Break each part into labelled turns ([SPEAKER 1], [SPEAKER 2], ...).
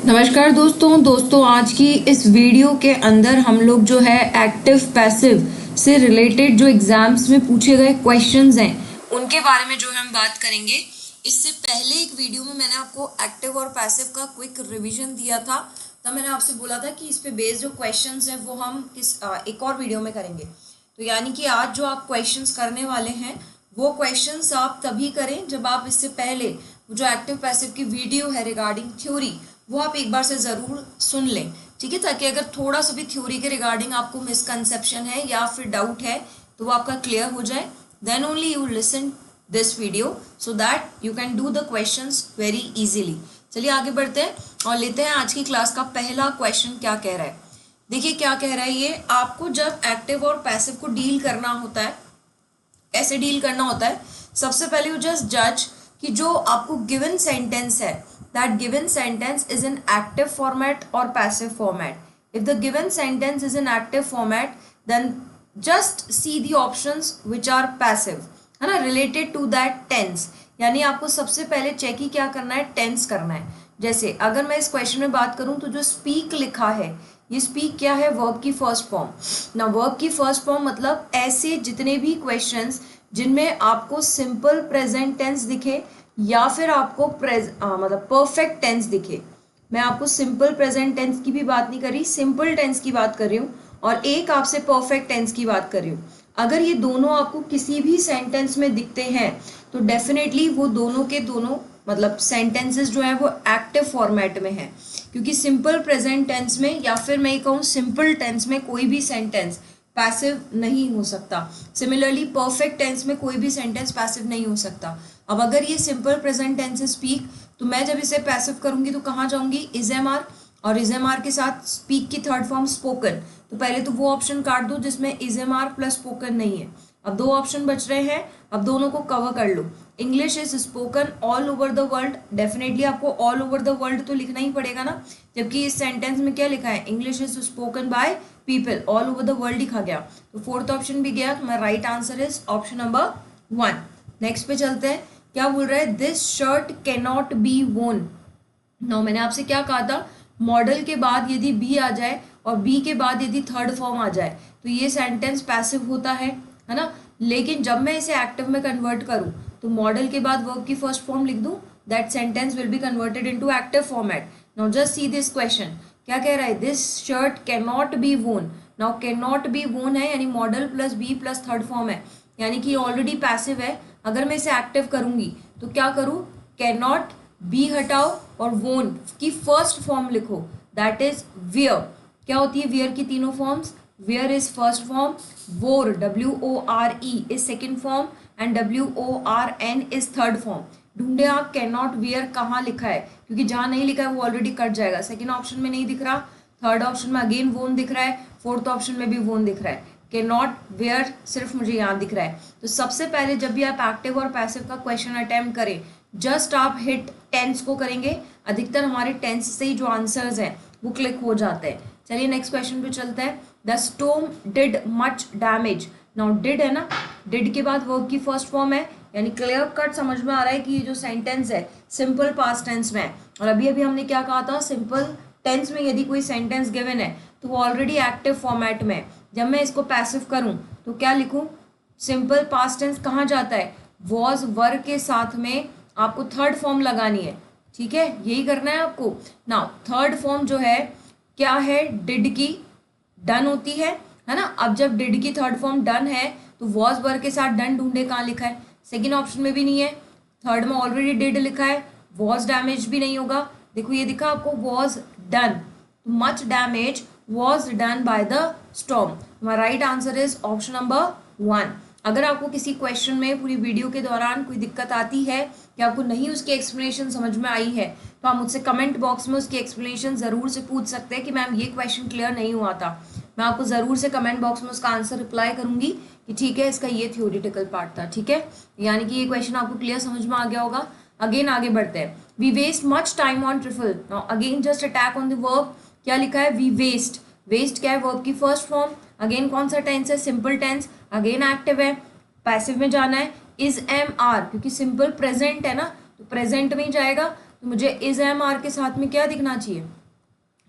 [SPEAKER 1] नमस्कार दोस्तों आज की इस वीडियो के अंदर हम लोग जो है एक्टिव पैसिव से रिलेटेड जो एग्जाम्स में पूछे गए क्वेश्चंस हैं उनके बारे में जो है हम बात करेंगे। इससे पहले एक वीडियो में मैंने आपको एक्टिव और पैसिव का क्विक रिवीजन दिया था, तब मैंने आपसे बोला था कि इस पे बेस्ड जो क्वेश्चंस हैं वो हम एक और वीडियो में करेंगे। तो यानी कि आज जो आप क्वेश्चंस करने वाले हैं वो क्वेश्चंस आप तभी करें जब आप इससे पहले जो एक्टिव पैसिव की वीडियो है रिगार्डिंग थ्योरी वो आप एक बार से ज़रूर सुन लें, ठीक है, ताकि अगर थोड़ा सा भी थ्योरी के रिगार्डिंग आपको मिसकंसेप्शन है या फिर डाउट है तो वो आपका क्लियर हो जाए। Then only you listen this video so that you can do the questions very easily. चलिए आगे बढ़ते हैं और लेते हैं आज की क्लास का पहला क्वेश्चन क्या कह रहा है। देखिए क्या कह रहा है ये, आपको जब एक्टिव और पैसिव को डील करना होता है, कैसे डील करना होता है, सबसे पहले यू जस्ट जज कि जो आपको गिवन सेंटेंस है that given sentence is in active format or passive format. If the given sentence is in active format then just see the options which are passive, है ना, related to that tense। यानी आपको सबसे पहले check ही क्या करना है, tense करना है। जैसे अगर मैं इस क्वेश्चन में बात करूं तो जो स्पीक लिखा है, ये स्पीक क्या है, वर्ब की फर्स्ट फॉर्म ना। वर्ब की फर्स्ट फॉर्म मतलब ऐसे जितने भी क्वेश्चंस जिनमें आपको सिंपल प्रेजेंट टेंस दिखे या फिर आपको मतलब परफेक्ट टेंस दिखे। मैं आपको सिंपल प्रेजेंट टेंस की भी बात नहीं कर रही, सिंपल टेंस की बात कर रही हूँ और एक आपसे परफेक्ट टेंस की बात कर रही हूँ। अगर ये दोनों आपको किसी भी सेंटेंस में दिखते हैं तो डेफिनेटली वो दोनों के दोनों मतलब सेंटेंसेस जो है वो एक्टिव फॉर्मेट में है, क्योंकि सिंपल प्रेजेंट टेंस में या फिर मैं कहूँ सिंपल टेंस में कोई भी सेंटेंस पैसिव नहीं हो सकता। सिमिलरली परफेक्ट टेंस में कोई भी सेंटेंस पैसिव नहीं हो सकता। अब अगर ये सिंपल प्रेजेंट टेंस है स्पीक, तो मैं जब इसे पैसिव करूंगी तो कहाँ जाऊंगी, इज एम आर, और इज एम आर के साथ स्पीक की थर्ड फॉर्म स्पोकन। तो पहले तो वो ऑप्शन काट दो जिसमें is am are plus spoken नहीं है। अब दो ऑप्शन बच रहे हैं, अब दोनों को कवर कर लो। English is spoken all over the world, definitely आपको ऑल ओवर द वर्ल्ड तो लिखना ही पड़ेगा ना, जबकि इस सेंटेंस में क्या लिखा है, English is spoken by people, all over the world लिखा गया। तो फोर्थ ऑप्शन भी गया, तो my right answer is option number 1। Next पे चलते हैं, क्या बोल रहा है, this shirt can not be वोन। नो, मैंने आपसे क्या कहा था, मॉडल के बाद यदि बी आ जाए और बी के बाद यदि थर्ड फॉर्म आ जाए तो ये सेंटेंस पैसिव होता है ना। लेकिन जब मैं इसे एक्टिव में कन्वर्ट करूं तो मॉडल के बाद वर्ब की फर्स्ट फॉर्म लिख दूं, that sentence will be converted into active format. Now just see this question, क्या कह रहा है, this shirt can not be worn. Now can not be worn है यानी modal plus be plus third form है, यानी कि ऑलरेडी पैसिव है। अगर मैं इसे एक्टिव करूंगी तो क्या करूं, कैन नॉट, बी हटाओ और वोन की फर्स्ट फॉर्म लिखो, दैट इज वियर। क्या होती है वियर की तीनों forms, wear is first form, वोर WORE is second form and WORN is third form. ढूंढे आप कैन नॉट वियर कहाँ लिखा है, क्योंकि जहाँ नहीं लिखा है वो ऑलरेडी कट जाएगा। सेकेंड ऑप्शन में नहीं दिख रहा, थर्ड ऑप्शन में अगेन वोन दिख रहा है, फोर्थ ऑप्शन में भी वोन दिख रहा है, कैन नॉट वेयर सिर्फ मुझे यहाँ दिख रहा है। तो सबसे पहले जब भी आप एक्टिव और पैसिव का क्वेश्चन अटेम्प्ट करें, जस्ट आप हिट टेंस को करेंगे। अधिकतर हमारे टेंस से ही जो आंसर्स हैं वो क्लिक हो जाते हैं। चलिए नेक्स्ट क्वेश्चन पे चलते हैं, the storm did much damage. Now did है ना, डिड के बाद वर्ब की फर्स्ट फॉर्म है, यानी क्लियर कट समझ में आ रहा है कि ये जो सेंटेंस है सिंपल पास्ट टेंस में है। और अभी अभी हमने क्या कहा था, सिंपल टेंस में यदि कोई सेंटेंस गिवन है तो वो ऑलरेडी एक्टिव फॉर्मेट में है। जब मैं इसको पैसिव करूं तो क्या लिखूं, सिंपल पास्ट टेंस कहाँ जाता है, वॉज वर के साथ में आपको थर्ड फॉर्म लगानी है, ठीक है, यही करना है आपको। नाउ थर्ड फॉर्म जो है क्या है, डिड की डन होती है ना। अब जब डिड की थर्ड फॉर्म डन है तो वॉज वर के साथ डन ढूंढे, कहाँ लिखा है, सेकेंड ऑप्शन में भी नहीं है, थर्ड में ऑलरेडी डिड लिखा है, वॉज डैमेज भी नहीं होगा। देखो ये दिखा आपको, was done, much damage was done by the storm। My right answer is option number 1। अगर आपको किसी क्वेश्चन में पूरी वीडियो के दौरान कोई दिक्कत आती है कि आपको नहीं उसकी एक्सप्लेनेशन समझ में आई है तो आप मुझसे कमेंट बॉक्स में उसकी एक्सप्लेनेशन ज़रूर से पूछ सकते हैं कि मैम ये क्वेश्चन क्लियर नहीं हुआ था। मैं आपको ज़रूर से कमेंट बॉक्स में उसका आंसर रिप्लाई करूंगी कि ठीक है इसका ये थियोरिटिकल पार्ट था, ठीक है, यानी कि ये क्वेश्चन आपको क्लियर समझ में आ गया होगा। अगेन आगे बढ़ते हैं, we waste much time on trifle. Now again just attack on the verb, क्या लिखा है, वी वेस्ट, वेस्ट क्या है, वर्ब की फर्स्ट फॉर्म, अगेन कौन सा टेंस है, सिंपल टेंस, अगेन एक्टिव है, पैसिव में जाना है, इज एम आर, क्योंकि सिंपल प्रेजेंट है ना तो प्रेजेंट में ही जाएगा। तो मुझे इज एम आर के साथ में क्या दिखना चाहिए,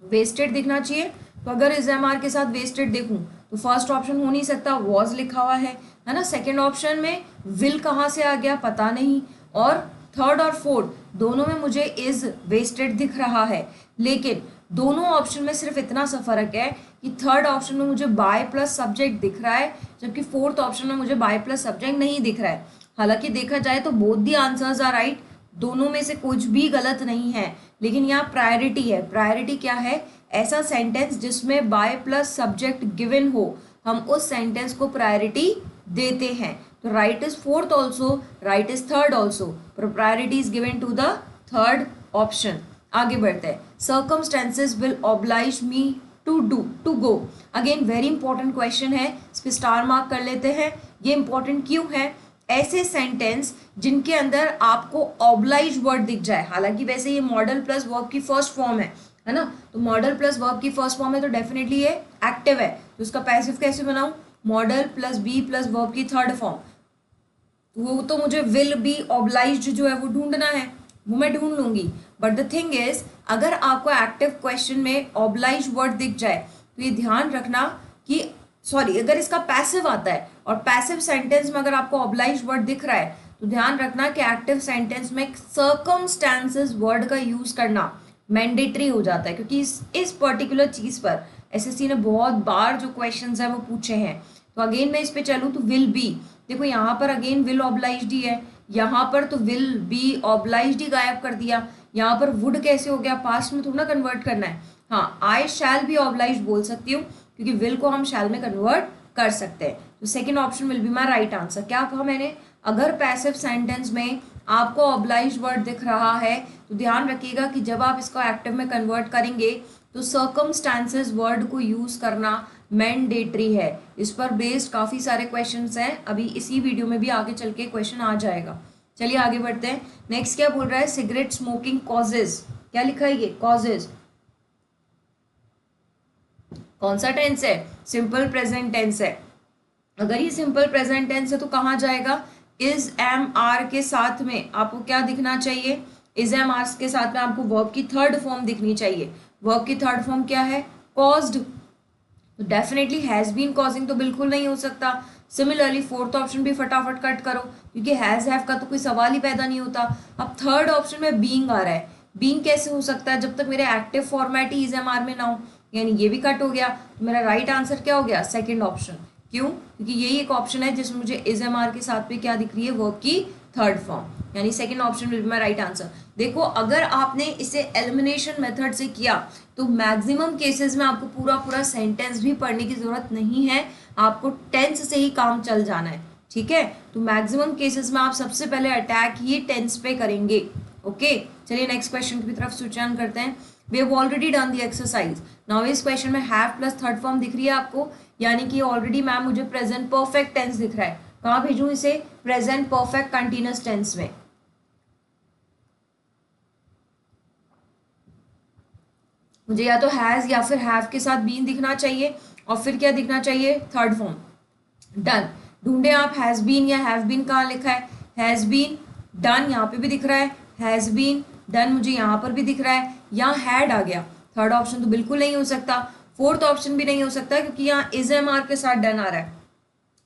[SPEAKER 1] वेस्टेड दिखना चाहिए। तो अगर इज एम आर के साथ वेस्टेड देखूं तो फर्स्ट ऑप्शन हो नहीं सकता, वॉज लिखा हुआ है ना। सेकेंड ऑप्शन में विल कहाँ से आ गया पता नहीं, और थर्ड और फोर्थ दोनों में मुझे इज वेस्टेड दिख रहा है। लेकिन दोनों ऑप्शन में सिर्फ इतना सा फर्क है कि थर्ड ऑप्शन में मुझे बाय प्लस सब्जेक्ट दिख रहा है, जबकि फोर्थ ऑप्शन में मुझे बाय प्लस सब्जेक्ट नहीं दिख रहा है। हालांकि देखा जाए तो both the answers are right, दोनों में से कुछ भी गलत नहीं है, लेकिन यहाँ प्रायोरिटी है। प्रायोरिटी क्या है, ऐसा सेंटेंस जिसमें बाय प्लस सब्जेक्ट गिवन हो, हम उस सेंटेंस को प्रायोरिटी देते हैं। तो right is fourth also, right is third also, पर priority is given to the third option. आगे बढ़ते हैं। Circumstances will oblige me to go. Again very important question है, इस पर स्टार मार्क कर लेते हैं। ये इंपॉर्टेंट क्यों है, ऐसे सेंटेंस जिनके अंदर आपको ऑब्लाइज वर्ड दिख जाए। हालांकि वैसे ये मॉडल प्लस वर्ब की फर्स्ट फॉर्म है ना, तो मॉडल प्लस वर्ब की फर्स्ट फॉर्म है तो डेफिनेटली ये एक्टिव है। तो उसका पैसिव कैसे बनाऊं, modal plus be plus verb की थर्ड फॉर्म, वो तो मुझे विल बी ऑब्लाइज्ड जो है वो ढूंढना है, वो मैं ढूंढ लूंगी। बट द थिंग इज, अगर आपको एक्टिव क्वेश्चन में ऑब्लाइज वर्ड दिख जाए तो ये ध्यान रखना कि सॉरी, अगर इसका पैसिव आता है और पैसिव सेंटेंस में अगर आपको ऑब्लाइज वर्ड दिख रहा है तो ध्यान रखना कि एक्टिव सेंटेंस में सर्कमस्टेंसेस वर्ड का यूज करना मैंडेटरी हो जाता है, क्योंकि इस पर्टिकुलर चीज पर एसएससी ने बहुत बार जो क्वेश्चंस है वो पूछे हैं। तो अगेन मैं इस पे चलूँ तो विल बी, देखो यहाँ पर अगेन विल ऑब्लाइज्ड ही है, यहाँ पर तो विल बी ऑब्लाइज्ड ही गायब कर दिया। यहाँ पर वुड कैसे हो गया, पास्ट में थोड़ा कन्वर्ट करना है। हाँ, आई शैल बी ऑब्लाइज्ड बोल सकती हूँ क्योंकि विल को हम शैल में कन्वर्ट कर सकते हैं। तो second option will be my right answer. क्या कहा मैंने, अगर पैसिव सेंटेंस में आपको ऑब्लाइज्ड वर्ड दिख रहा है तो ध्यान रखिएगा कि जब आप इसको एक्टिव में कन्वर्ट करेंगे तो सर्कमस्टांसेस वर्ड को यूज करना मैंडेटरी है। इस पर बेस्ड काफी सारे क्वेश्चंस हैं, अभी इसी वीडियो में भी आगे चल के क्वेश्चन आ जाएगा। चलिए आगे बढ़ते हैं। नेक्स्ट क्या बोल रहा है, सिगरेट स्मोकिंग कॉजेज, क्या लिखा है ये, कॉजेज। कौन सा टेंस है, सिंपल प्रेजेंट टेंस है। अगर ये सिंपल प्रेजेंट टेंस है तो कहाँ जाएगा, इज एम आर के साथ में आपको क्या दिखना चाहिए, इज एम आर के साथ में आपको वर्ब की थर्ड फॉर्म दिखनी चाहिए। वर्ब की थर्ड फॉर्म क्या है, कॉज्ड, तो डेफिनेटली हैज बीन कॉजिंग तो बिल्कुल नहीं हो सकता। सिमिलरली फोर्थ ऑप्शन भी फटाफट कट करो क्योंकि हैज हैव का तो कोई सवाल ही पैदा नहीं होता। अब थर्ड ऑप्शन में बीइंग आ रहा है, बीइंग कैसे हो सकता है जब तक मेरे एक्टिव फॉर्मेट ही इज एम आर में ना हो, यानी ये भी कट हो गया। तो मेरा राइट आंसर क्या हो गया, सेकेंड ऑप्शन। क्यों, क्योंकि यही एक ऑप्शन है जिसमें मुझे इज एम आर के साथ में क्या दिख रही है, वर्ब की थर्ड फॉर्म, यानी second option will be my right answer. देखो अगर आपने इसे एलिमिनेशन मेथड से किया तो मैक्सिमम केसेस में आपको पूरा पूरा सेंटेंस भी पढ़ने की जरूरत नहीं है, आपको टेंस से ही काम चल जाना है, ठीक है। तो मैक्सिमम केसेस में आप सबसे पहले अटैक ही टेंस पे करेंगे। ओके, चलिए नेक्स्ट क्वेश्चन की तरफ स्विच ऑन करते हैं। We have already done the exercise. Now इस क्वेश्चन में हैव प्लस थर्ड फॉर्म दिख रही है आपको, यानी कि ऑलरेडी मैम मुझे प्रेजेंट परफेक्ट टेंस दिख रहा है। कहाँ भेजूं इसे, प्रेजेंट परफेक्ट कंटिन्यूअस टेंस में। मुझे या तो हैज या फिर हैव के साथ बीन दिखना चाहिए और फिर क्या दिखना चाहिए, थर्ड फॉर्म। डन, ढूंढे आप हैज बीन या हैव बीन, कहाँ लिखा है, हैज बीन डन, यहाँ पे भी दिख रहा है, हैज बीन डन मुझे यहाँ पर भी दिख रहा है, यहाँ हैड आ गया। थर्ड ऑप्शन तो बिल्कुल नहीं हो सकता, फोर्थ ऑप्शन भी नहीं हो सकता क्योंकि यहाँ इज एम आर के साथ डन आ रहा है,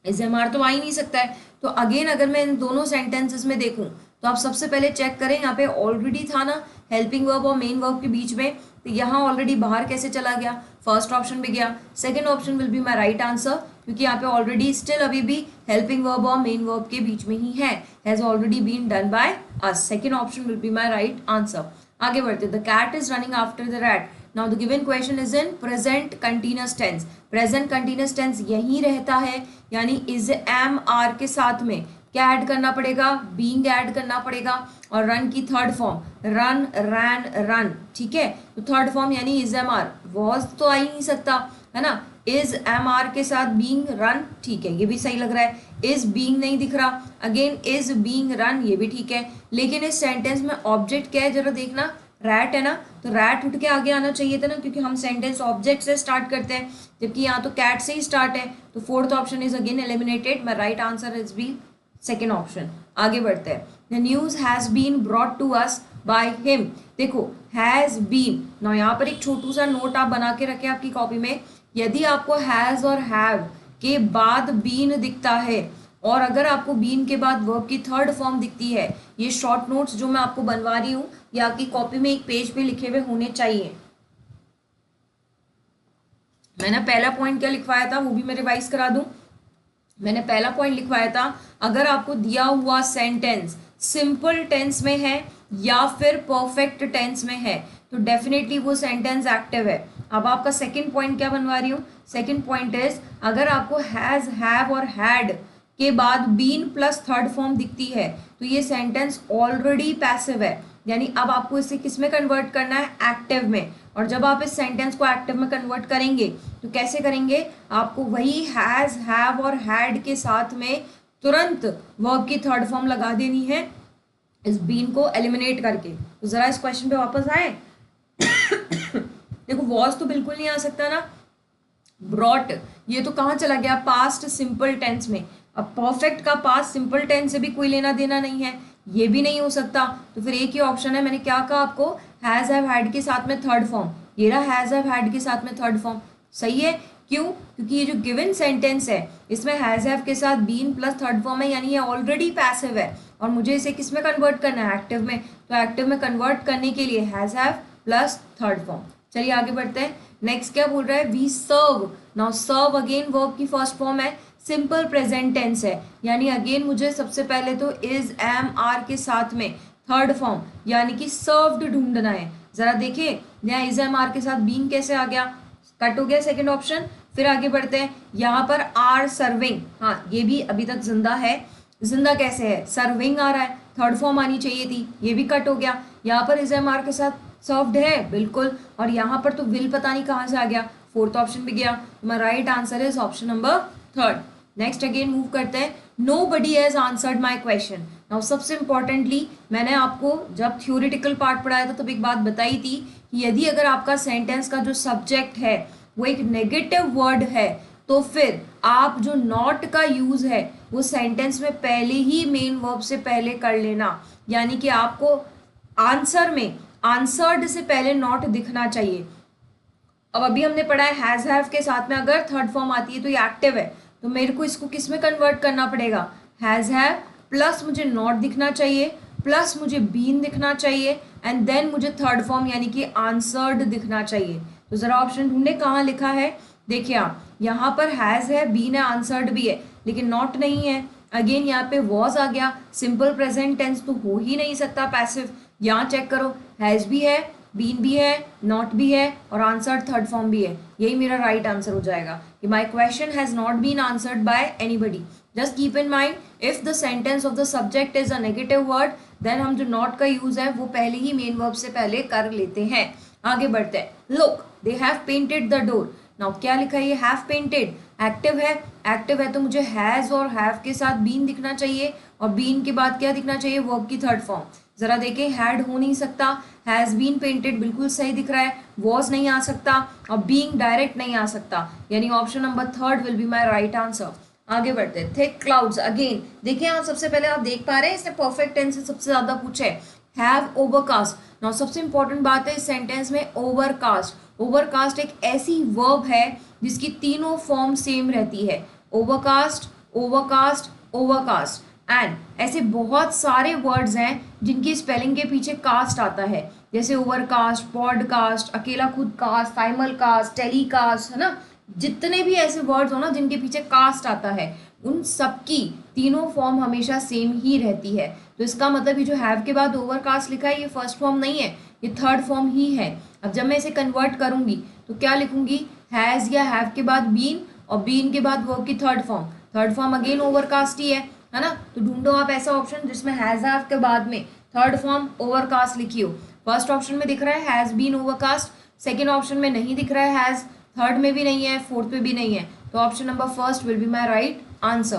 [SPEAKER 1] इज एम आर तो आ ही नहीं सकता है। तो अगेन अगर मैं इन दोनों सेंटेंसेस में देखूं तो आप सबसे पहले चेक करें, यहाँ पे ऑलरेडी था ना हेल्पिंग वर्ब और मेन वर्ब के बीच में, तो यहाँ ऑलरेडी बाहर कैसे चला गया, फर्स्ट ऑप्शन भी गया। Second option will be my right answer क्योंकि यहाँ पे ऑलरेडी स्टिल अभी भी हेल्पिंग वर्ब और मेन वर्ब के बीच में ही है, has already been done by us. Second option will be my right answer. आगे बढ़ते, the cat is running after the rat. Now the given question is in present continuous tense. Present continuous tense यही रहता है, यानी is am are के साथ में क्या ऐड करना पड़ेगा, बीइंग ऐड करना पड़ेगा, और रन की थर्ड फॉर्म रन, रैन, रन, ठीक है। तो थर्ड फॉर्म यानी इज एम आर, वॉज तो आ ही नहीं सकता है ना, इज एम आर के साथ बीइंग रन, ठीक है, ये भी सही लग रहा है। इज बीइंग नहीं दिख रहा, अगेन इज बीइंग रन, ये भी ठीक है। लेकिन इस सेंटेंस में ऑब्जेक्ट क्या है जरा देखना, रैट है ना, तो रैट उठ के आगे आना चाहिए था ना, क्योंकि हम सेंटेंस ऑब्जेक्ट से स्टार्ट करते हैं, जबकि यहाँ तो कैट से ही स्टार्ट है। तो fourth option is again eliminated, my right answer is B second option. आगे बढ़ते हैं। The news has been brought to us by him. देखो हैज बीन, ना यहाँ पर एक छोटू सा नोट आप बना के रखें आपकी कॉपी में, यदि आपको हैज और हैव के बाद बीन दिखता है और अगर आपको बीन के बाद वर्ब की थर्ड फॉर्म दिखती है, ये शॉर्ट नोट्स जो मैं आपको बनवा रही हूँ ये आपकी कॉपी में एक पेज पे लिखे हुए होने चाहिए। मैंने पहला पॉइंट क्या लिखवाया था वो भी मैं रिवाइज करा दूं। मैंने पहला पॉइंट लिखवाया था, अगर आपको दिया हुआ सेंटेंस सिंपल टेंस में है या फिर परफेक्ट टेंस में है तो डेफिनेटली वो सेंटेंस एक्टिव है। अब आपका सेकंड पॉइंट क्या बनवा रही हूँ, सेकंड पॉइंट इज अगर आपको हैज, हैव और हैड के बाद बीन प्लस थर्ड फॉर्म दिखती है तो ये सेंटेंस ऑलरेडी पैसिव है, यानी अब आपको इसे किस में कन्वर्ट करना है, एक्टिव में। और जब आप इस सेंटेंस को एक्टिव में कन्वर्ट करेंगे तो कैसे करेंगे, आपको वही हैज, हैव और हैड के साथ में तुरंत वर्ब की थर्ड फॉर्म लगा देनी है इस बीन को एलिमिनेट करके। तो जरा इस क्वेश्चन पे वापस आए। देखो वॉज तो बिल्कुल नहीं आ सकता ना, ब्रॉट ये तो कहाँ चला गया, पास्ट सिंपल टेंस में। अब परफेक्ट का पास्ट सिंपल टेंस से भी कोई लेना देना नहीं है, ये भी नहीं हो सकता। तो फिर एक ही ऑप्शन है, मैंने क्या कहा आपको, हैज हैव हैड के साथ में थर्ड फॉर्म, ये रहा हैज हैव हैड के साथ में थर्ड फॉर्म। सही है, क्यों, क्योंकि ये जो गिवन सेंटेंस है इसमें हैज हैव के साथ बीन प्लस थर्ड फॉर्म है, यानी ये ऑलरेडी पैसिव है और मुझे इसे किस में कन्वर्ट करना है, एक्टिव में। तो एक्टिव में कन्वर्ट करने के लिए has have plus third form. चलिए आगे बढ़ते हैं। नेक्स्ट क्या बोल रहा है, we serve. Now serve again verb की फर्स्ट फॉर्म है, सिंपल प्रेजेंट टेंस है, यानी अगेन मुझे सबसे पहले तो इज, एम, आर के साथ में थर्ड फॉर्म यानी कि सर्व्ड ढूंढना है। जरा देखिए यहाँ इज, एम, आर के साथ बीइंग कैसे आ गया, कट हो गया सेकंड ऑप्शन। फिर आगे बढ़ते हैं, यहाँ पर आर सर्विंग, हाँ ये भी अभी तक जिंदा है, जिंदा कैसे है, सर्विंग आ रहा है, थर्ड फॉर्म आनी चाहिए थी, ये भी कट हो गया। यहाँ पर इज, एम, आर के साथ सर्व्ड है बिल्कुल, और यहाँ पर तो विल पता नहीं कहाँ से आ गया, फोर्थ ऑप्शन भी गया। My right answer is option number third. Next again move करते हैं, nobody has answered my question. Now सबसे इंपॉर्टेंटली मैंने आपको जब थ्योरेटिकल पार्ट पढ़ाया था तब एक बात बताई थी कि यदि अगर आपका सेंटेंस का जो सब्जेक्ट है वो एक नेगेटिव वर्ड है तो फिर आप जो नॉट का यूज है वो सेंटेंस में पहले ही मेन वर्ब से पहले कर लेना, यानी कि आपको आंसर में आंसर्ड से पहले नॉट दिखना चाहिए। अब अभी हमने पढ़ा है हैज हैव के साथ में अगर थर्ड फॉर्म आती है तो ये एक्टिव है, तो मेरे को इसको किस में कन्वर्ट करना पड़ेगा, हैज हैव प्लस मुझे नॉट दिखना चाहिए प्लस मुझे बीन दिखना चाहिए एंड देन मुझे थर्ड फॉर्म यानी कि आंसर्ड दिखना चाहिए। तो जरा ऑप्शन ढूंढे कहाँ लिखा है, देखिए आप यहाँ पर हैज है, बीन है, आंसर्ड भी है, लेकिन नॉट नहीं है। अगेन यहाँ पे वॉज आ गया, सिंपल प्रेजेंट टेंस तो हो ही नहीं सकता पैसिव। यहाँ चेक करो, हैज भी है, बीन भी है, नॉट भी है और आंसर्ड थर्ड फॉर्म भी है। यही मेरा राइट आंसर हो जाएगा कि my question has not been answered by anybody. Just keep in mind if the sentence of the subject is a negative word then हम जो नॉट का यूज है वो पहले ही मेन वर्ब से पहले कर लेते हैं। आगे बढ़ते हैं, look they have painted the door. Now क्या लिखा है, ये हैव पेंटेड एक्टिव है, एक्टिव है तो मुझे हैज और हैव के साथ बीन दिखना चाहिए और बीन के बाद क्या दिखना चाहिए, वर्ब की थर्ड फॉर्म। जरा देखें, हैड हो नहीं सकता, हैज बीन पेंटेड बिल्कुल सही दिख रहा है, वॉज नहीं आ सकता और बीइंग डायरेक्ट नहीं आ सकता, यानी option number third will be my right answer. आगे बढ़ते हैं, थिक क्लाउड्स। अगेन देखिए आप सबसे पहले आप देख पा रहे हैं इसने परफेक्ट टेंस से सबसे ज्यादा पूछा है, हैव ओवरकास्ट। नाउ सबसे इंपॉर्टेंट बात है इस सेंटेंस में ओवरकास्ट। ओवरकास्ट एक ऐसी वर्ब है जिसकी तीनों फॉर्म सेम रहती है, ओवरकास्ट, ओवरकास्ट, ओवरकास्ट। एंड ऐसे बहुत सारे वर्ड्स हैं जिनकी स्पेलिंग के पीछे कास्ट आता है, जैसे ओवरकास्ट, पॉडकास्ट, अकेला खुद कास्ट, साइमल कास्ट, टेलीकास्ट, है ना। जितने भी ऐसे वर्ड्स हो ना जिनके पीछे कास्ट आता है उन सबकी तीनों फॉर्म हमेशा सेम ही रहती है। तो इसका मतलब ये जो हैव के बाद ओवरकास्ट लिखा है ये फर्स्ट फॉर्म नहीं है, ये थर्ड फॉर्म ही है। अब जब मैं इसे कन्वर्ट करूंगी तो क्या लिखूंगी, हैज या हैव के बाद बीन और बीन के बाद वर्ब की थर्ड फॉर्म अगेन ओवरकास्ट ही है ना। तो ढूंढो आप ऐसा ऑप्शन जिसमें हैज हैव के बाद में थर्ड फॉर्म ओवरकास्ट लिखी हो। फर्स्ट ऑप्शन में दिख रहा है has been overcast, second option में नहीं दिख रहा है हैज, थर्ड में भी नहीं है, फोर्थ में भी नहीं है, तो option number first will be my right answer.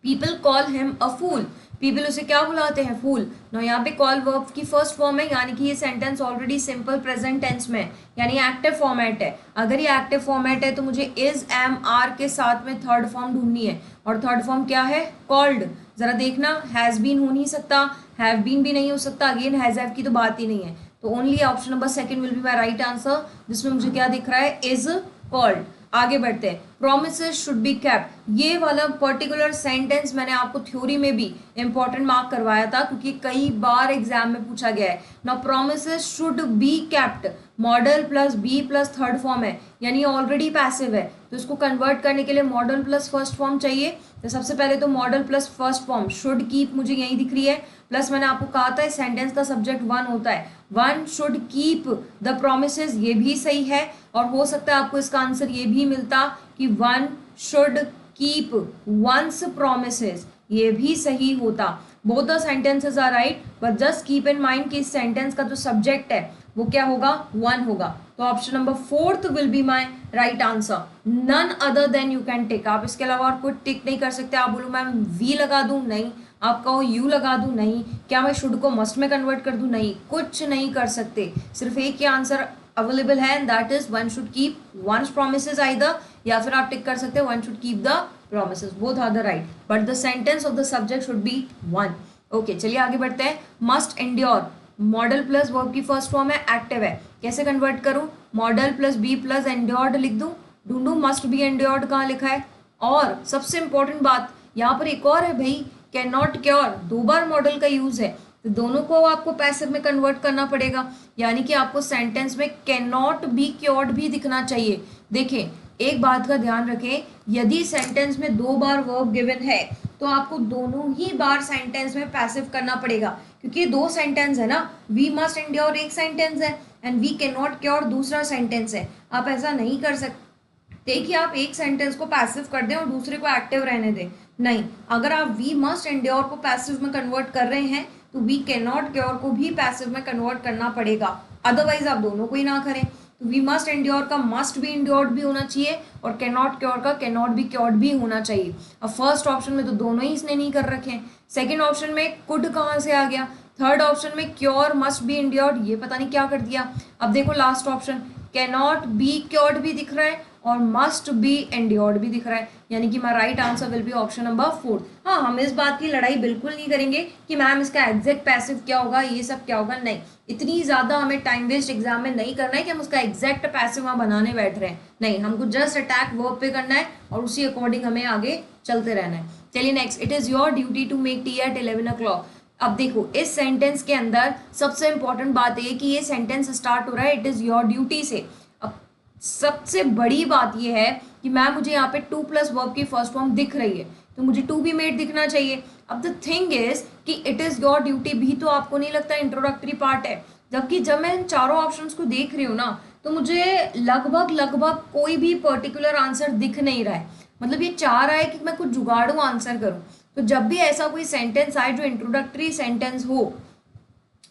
[SPEAKER 1] People call him a fool, people उसे क्या बुलाते हैं, फूल। नो यहाँ पे कॉल वर्ब की फर्स्ट फॉर्म है, यानी कि ये sentence already simple present tense में है, यानी एक्टिव फॉर्मेट है। अगर ये एक्टिव फॉर्मेट है तो मुझे इज, एम, आर के साथ में थर्ड फॉर्म ढूंढनी है और थर्ड फॉर्म क्या है, कॉल्ड। जरा देखना, हैज बीन हो नहीं सकता, हैव बीन भी नहीं हो सकता, अगेन हैज हैव की तो बात ही नहीं है, तो only option number second will be my right answer, जिसमें मुझे क्या दिख रहा है, इज कॉल्ड। आगे बढ़ते हैं, प्रोमिसेस शुड बी केप्ट, ये वाला पर्टिकुलर सेंटेंस मैंने आपको थ्योरी में भी इंपॉर्टेंट मार्क करवाया था, क्योंकि कई बार एग्जाम में पूछा गया है। Now promises should be kept, modal plus be plus third form है, यानी ऑलरेडी पैसिव है, तो इसको कन्वर्ट करने के लिए मॉडल प्लस फर्स्ट फॉर्म चाहिए। तो सबसे पहले तो modal plus first form should keep मुझे यही दिख रही है, प्लस मैंने आपको कहा था इस सेंटेंस का सब्जेक्ट वन होता है, one should keep the promises, ये भी सही है, और हो सकता है आपको इसका आंसर ये भी मिलता कि one should keep one's promises, ये भी सही होता। Both the sentences are right, but just keep in mind कि इस सेंटेंस का जो सब्जेक्ट है वो क्या होगा, वन होगा। तो option number fourth will be my right answer, none other than you can tick. आप इसके अलावा और कोई टिक नहीं कर सकते। आप बोलो मैम वी लगा दूं, नहीं। आप कहो यू लगा दूं, नहीं। क्या मैं शुड को मस्ट में कन्वर्ट कर दूं, नहीं। कुछ नहीं कर सकते, सिर्फ एक ही आंसर अवेलेबल है, and that is one should keep one's promises either, या फिर आप टिक कर सकते हैं one should keep the promises, both are the right, but the sentence of the subject should be one. Okay, चलिए आगे बढ़ते हैं। Must endure, modal plus verb की फर्स्ट फॉर्म है, एक्टिव है, कैसे कन्वर्ट करूं, modal plus be plus endured लिख दूं, ढूंढूं मस्ट बी एंड्योर्ड कहाँ लिखा है। और सबसे इंपॉर्टेंट बात यहाँ पर एक और है भाई, कैन नॉट क्योर, दो बार मॉडल का यूज है, तो दोनों को आपको पैसिव में कन्वर्ट करना पड़ेगा, यानी कि आपको सेंटेंस में कैन नॉट बी क्योर्ड भी दिखना चाहिए। देखें, एक बात का ध्यान रखें, यदि सेंटेंस में दो बार वर्ब गिवन है तो आपको दोनों ही बार सेंटेंस में पैसिव करना पड़ेगा, क्योंकि दो सेंटेंस है ना, वी मस्ट एंड्योर एक सेंटेंस है and we can not cure दूसरा सेंटेंस है। आप ऐसा नहीं कर सकते कि आप एक सेंटेंस को पैसिव कर दें और दूसरे को एक्टिव रहने दें, नहीं। अगर आप वी मस्ट एंड्योर को पैसिव में कन्वर्ट कर रहे हैं तो वी कैन नॉट क्योर को भी पैसिव में कन्वर्ट करना पड़ेगा, अदरवाइज आप दोनों को ही ना करें। तो वी मस्ट एंड्योर का मस्ट बी एंड्योर्ड भी होना चाहिए और कैन नॉट क्योर का कैन नॉट बी क्योर्ड भी होना चाहिए। अब फर्स्ट ऑप्शन में तो दोनों ही इसने नहीं कर रखे हैं, सेकेंड ऑप्शन में कुड कहाँ से आ गया, थर्ड ऑप्शन में क्योर मस्ट बी एंड्योर्ड, ये पता नहीं क्या कर दिया। अब देखो last option, can not be cured भी दिख रहा है और मस्ट बी एंड्योर्ड भी दिख रहा है, यानी कि my right answer will be option number fourth. हाँ, हम इस बात की लड़ाई बिल्कुल नहीं करेंगे कि मैम इसका एग्जैक्ट पैसिव क्या होगा, ये सब क्या होगा, नहीं। इतनी ज़्यादा हमें टाइम वेस्ट एग्जाम में नहीं करना है कि हम उसका एग्जैक्ट पैसिव वहाँ बनाने बैठ रहे हैं, नहीं। हमको जस्ट अटैक वर्ब पे करना है और उसी अकॉर्डिंग हमें आगे चलते रहना है। चलिए next, it is your duty to make tea at 11 o'clock। अब देखो, इस सेंटेंस के अंदर सबसे इंपॉर्टेंट बात है कि ये सेंटेंस स्टार्ट हो रहा है इट इज़ योर ड्यूटी से। अब सबसे बड़ी बात ये है कि मैम मुझे यहाँ पे टू प्लस वर्ब की फर्स्ट फॉर्म दिख रही है, तो मुझे टू बी मेड दिखना चाहिए। अब द थिंग इज कि इट इज़ योर ड्यूटी भी तो आपको नहीं लगता इंट्रोडक्टरी पार्ट है, जबकि जब मैं इन चारों ऑप्शंस को देख रही हूँ ना, तो मुझे लगभग कोई भी पर्टिकुलर आंसर दिख नहीं रहा है। मतलब ये चाह रहा है कि मैं कुछ जुगाड़ू आंसर करूँ। तो जब भी ऐसा कोई सेंटेंस आए जो इंट्रोडक्टरी सेंटेंस हो,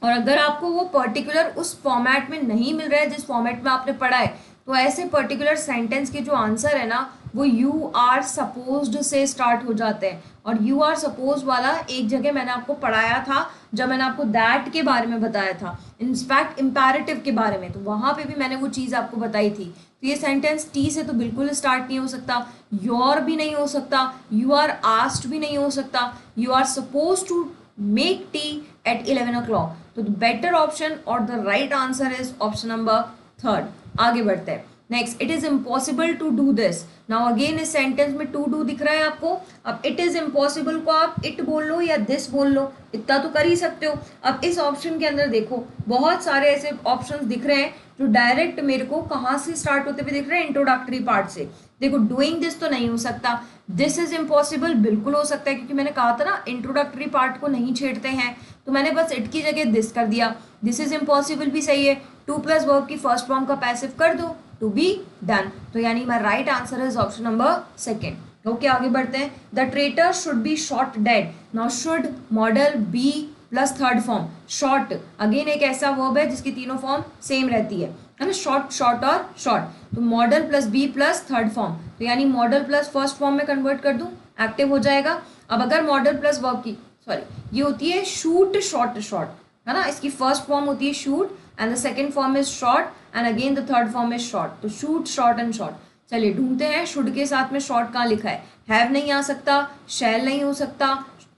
[SPEAKER 1] और अगर आपको वो पर्टिकुलर उस फॉर्मेट में नहीं मिल रहा है जिस फॉर्मेट में आपने पढ़ा है, तो ऐसे पर्टिकुलर सेंटेंस के जो आंसर है ना, वो यू आर सपोज्ड से स्टार्ट हो जाते हैं। और यू आर सपोज वाला एक जगह मैंने आपको पढ़ाया था जब मैंने आपको दैट के बारे में बताया था, इनफैक्ट इम्पैरेटिव के बारे में, तो वहाँ पे भी मैंने वो चीज़ आपको बताई थी। तो ये सेंटेंस टी से तो बिल्कुल स्टार्ट नहीं हो सकता, योर भी नहीं हो सकता, यू आर आस्क्ड भी नहीं हो सकता, you are suppose to make tea at 11 o'clock। तो द बेटर ऑप्शन और the right answer is option number third. आगे बढ़ते हैं next, it is impossible to do this. Now again इस सेंटेंस में टू डू दिख रहा है आपको। अब इट इज इम्पॉसिबल को आप इट बोल लो या दिस बोल लो, इतना तो कर ही सकते हो। अब इस ऑप्शन के अंदर देखो, बहुत सारे ऐसे ऑप्शंस दिख रहे हैं जो डायरेक्ट मेरे को कहाँ से स्टार्ट होते हुए दिख रहे हैं, इंट्रोडक्टरी पार्ट से। देखो, डूइंग दिस तो नहीं हो सकता, दिस इज इम्पॉसिबल बिल्कुल हो सकता है, क्योंकि मैंने कहा था ना इंट्रोडक्टरी पार्ट को नहीं छेड़ते हैं, तो मैंने बस इट की जगह दिस कर दिया। दिस इज इम्पॉसिबल भी सही है, टू प्लस वर्ब की फर्स्ट फॉर्म का पैसिव कर दो, टू बी डन। तो यानी my right answer is option number second. Okay, आगे बढ़ते हैं। The traitor should be shot dead. Now should modal be plus third form shot, again एक ऐसा वर्ब है जिसकी तीनों फॉर्म सेम रहती है ना, शॉर्ट शॉर्ट और शॉर्ट। तो modal plus be plus third form, तो यानी मॉडल प्लस फर्स्ट फॉर्म में कन्वर्ट कर दूं, एक्टिव हो जाएगा। अब अगर मॉडल प्लस वर्ब की, सॉरी ये होती है शूट शॉर्ट शॉर्ट, है ना, इसकी फर्स्ट फॉर्म होती है shoot and the second form is short and again the third form is short, तो शूट शॉर्ट एंड शॉर्ट। चलिए ढूंढते हैं शुड के साथ में शॉर्ट कहाँ लिखा है। हैव नहीं आ सकता, शैल नहीं हो सकता,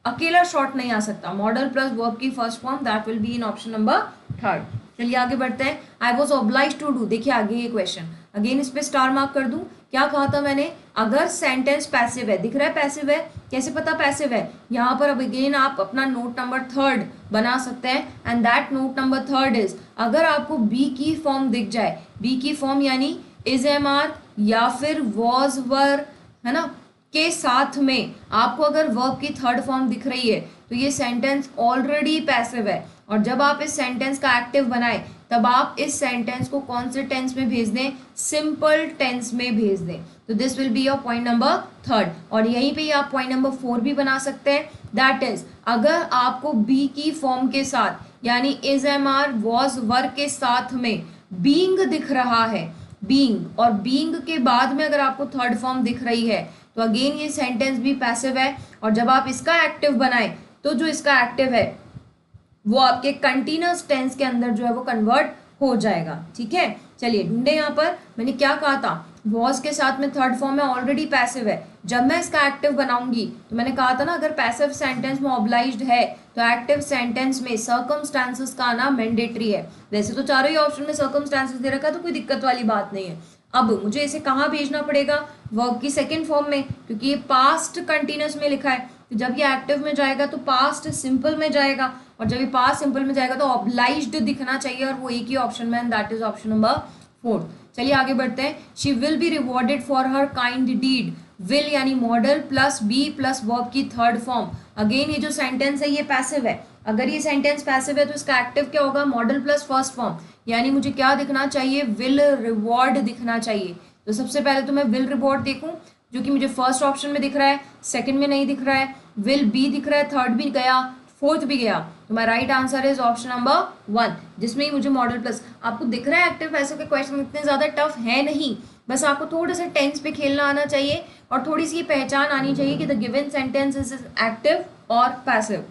[SPEAKER 1] अकेला शॉर्ट नहीं आ सकता, मॉडल प्लस वर्ब की first form, that will be in option number third. चलिए आगे बढ़ते हैं। I was oblige to do, देखिए आगे ये क्वेश्चन, अगेन इस पे स्टार मार्क कर दूं। क्या कहा था मैंने, अगर सेंटेंस पैसिव है, दिख रहा है पैसिव है, कैसे पता पैसिव है, यहाँ पर अब अगेन आप अपना नोट नंबर थर्ड बना सकते हैं, and that note number third is, अगर आपको बी की फॉर्म दिख जाए, बी की फॉर्म यानी इज एम आर या फिर वॉज वर, है ना, के साथ में आपको अगर वर्ब की थर्ड फॉर्म दिख रही है तो ये सेंटेंस ऑलरेडी पैसिव है, और जब आप इस सेंटेंस का एक्टिव बनाए तब आप इस सेंटेंस को कौन से टेंस में भेज दें, सिंपल टेंस में भेज दें। तो this will be your point number third, और यहीं पे आप पॉइंट नंबर फोर भी बना सकते हैं, दैट इज अगर आपको बी की फॉर्म के साथ यानी is am are was were के साथ में बीइंग दिख रहा है, बीइंग, और बीइंग के बाद में अगर आपको थर्ड फॉर्म दिख रही है तो अगेन ये सेंटेंस भी पैसिव है, और जब आप इसका एक्टिव बनाए तो जो इसका एक्टिव है वो आपके कंटिन्यूअस टेंस के अंदर जो है वो कन्वर्ट हो जाएगा। ठीक है, चलिए ढूंढे, यहाँ पर मैंने क्या कहा था, वॉज के साथ में थर्ड फॉर्म में ऑलरेडी पैसिव है, जब मैं इसका एक्टिव बनाऊंगी तो मैंने कहा था ना, अगर पैसिव सेंटेंस में ऑब्लाइज्ड है तो एक्टिव सेंटेंस में सर्कमस्टांसेस का आना मैंडेटरी है। वैसे तो चारों ही ऑप्शन में सर्कमस्टांसेस दे रखा है तो कोई दिक्कत वाली बात नहीं है। अब मुझे इसे कहाँ भेजना पड़ेगा, वर्ब की सेकेंड फॉर्म में, क्योंकि ये पास्ट कंटिन्यूअस में लिखा है, तो जब ये एक्टिव में जाएगा तो पास्ट सिंपल में जाएगा, और जब ये पास्ट सिंपल में जाएगा तो ऑब्लाइज्ड दिखना चाहिए, और वो एक ही ऑप्शन में, that is option number fourth. चलिए आगे बढ़ते हैं। She will be rewarded for her kind deed, will यानी modal plus be plus verb की थर्ड फॉर्म, अगेन ये जो सेंटेंस है ये पैसिव है, अगर ये सेंटेंस पैसिव है तो इसका एक्टिव क्या होगा, मॉडल प्लस फर्स्ट फॉर्म, यानी मुझे क्या दिखना चाहिए, विल रिवॉर्ड दिखना चाहिए। तो सबसे पहले तो मैं विल रिवॉर्ड देखूं, जो कि मुझे फर्स्ट ऑप्शन में दिख रहा है, सेकंड में नहीं दिख रहा है, विल बी दिख रहा है, थर्ड भी गया, फोर्थ भी गया, तो my right answer is option number one, जिसमें ही मुझे मॉडल प्लस, आपको दिख रहा है एक्टिव पैसिव के क्वेश्चन इतने ज्यादा टफ है नहीं, बस आपको थोड़ा सा टेंस पे खेलना आना चाहिए और थोड़ी सी पहचान आनी चाहिए कि the given sentence is active और passive.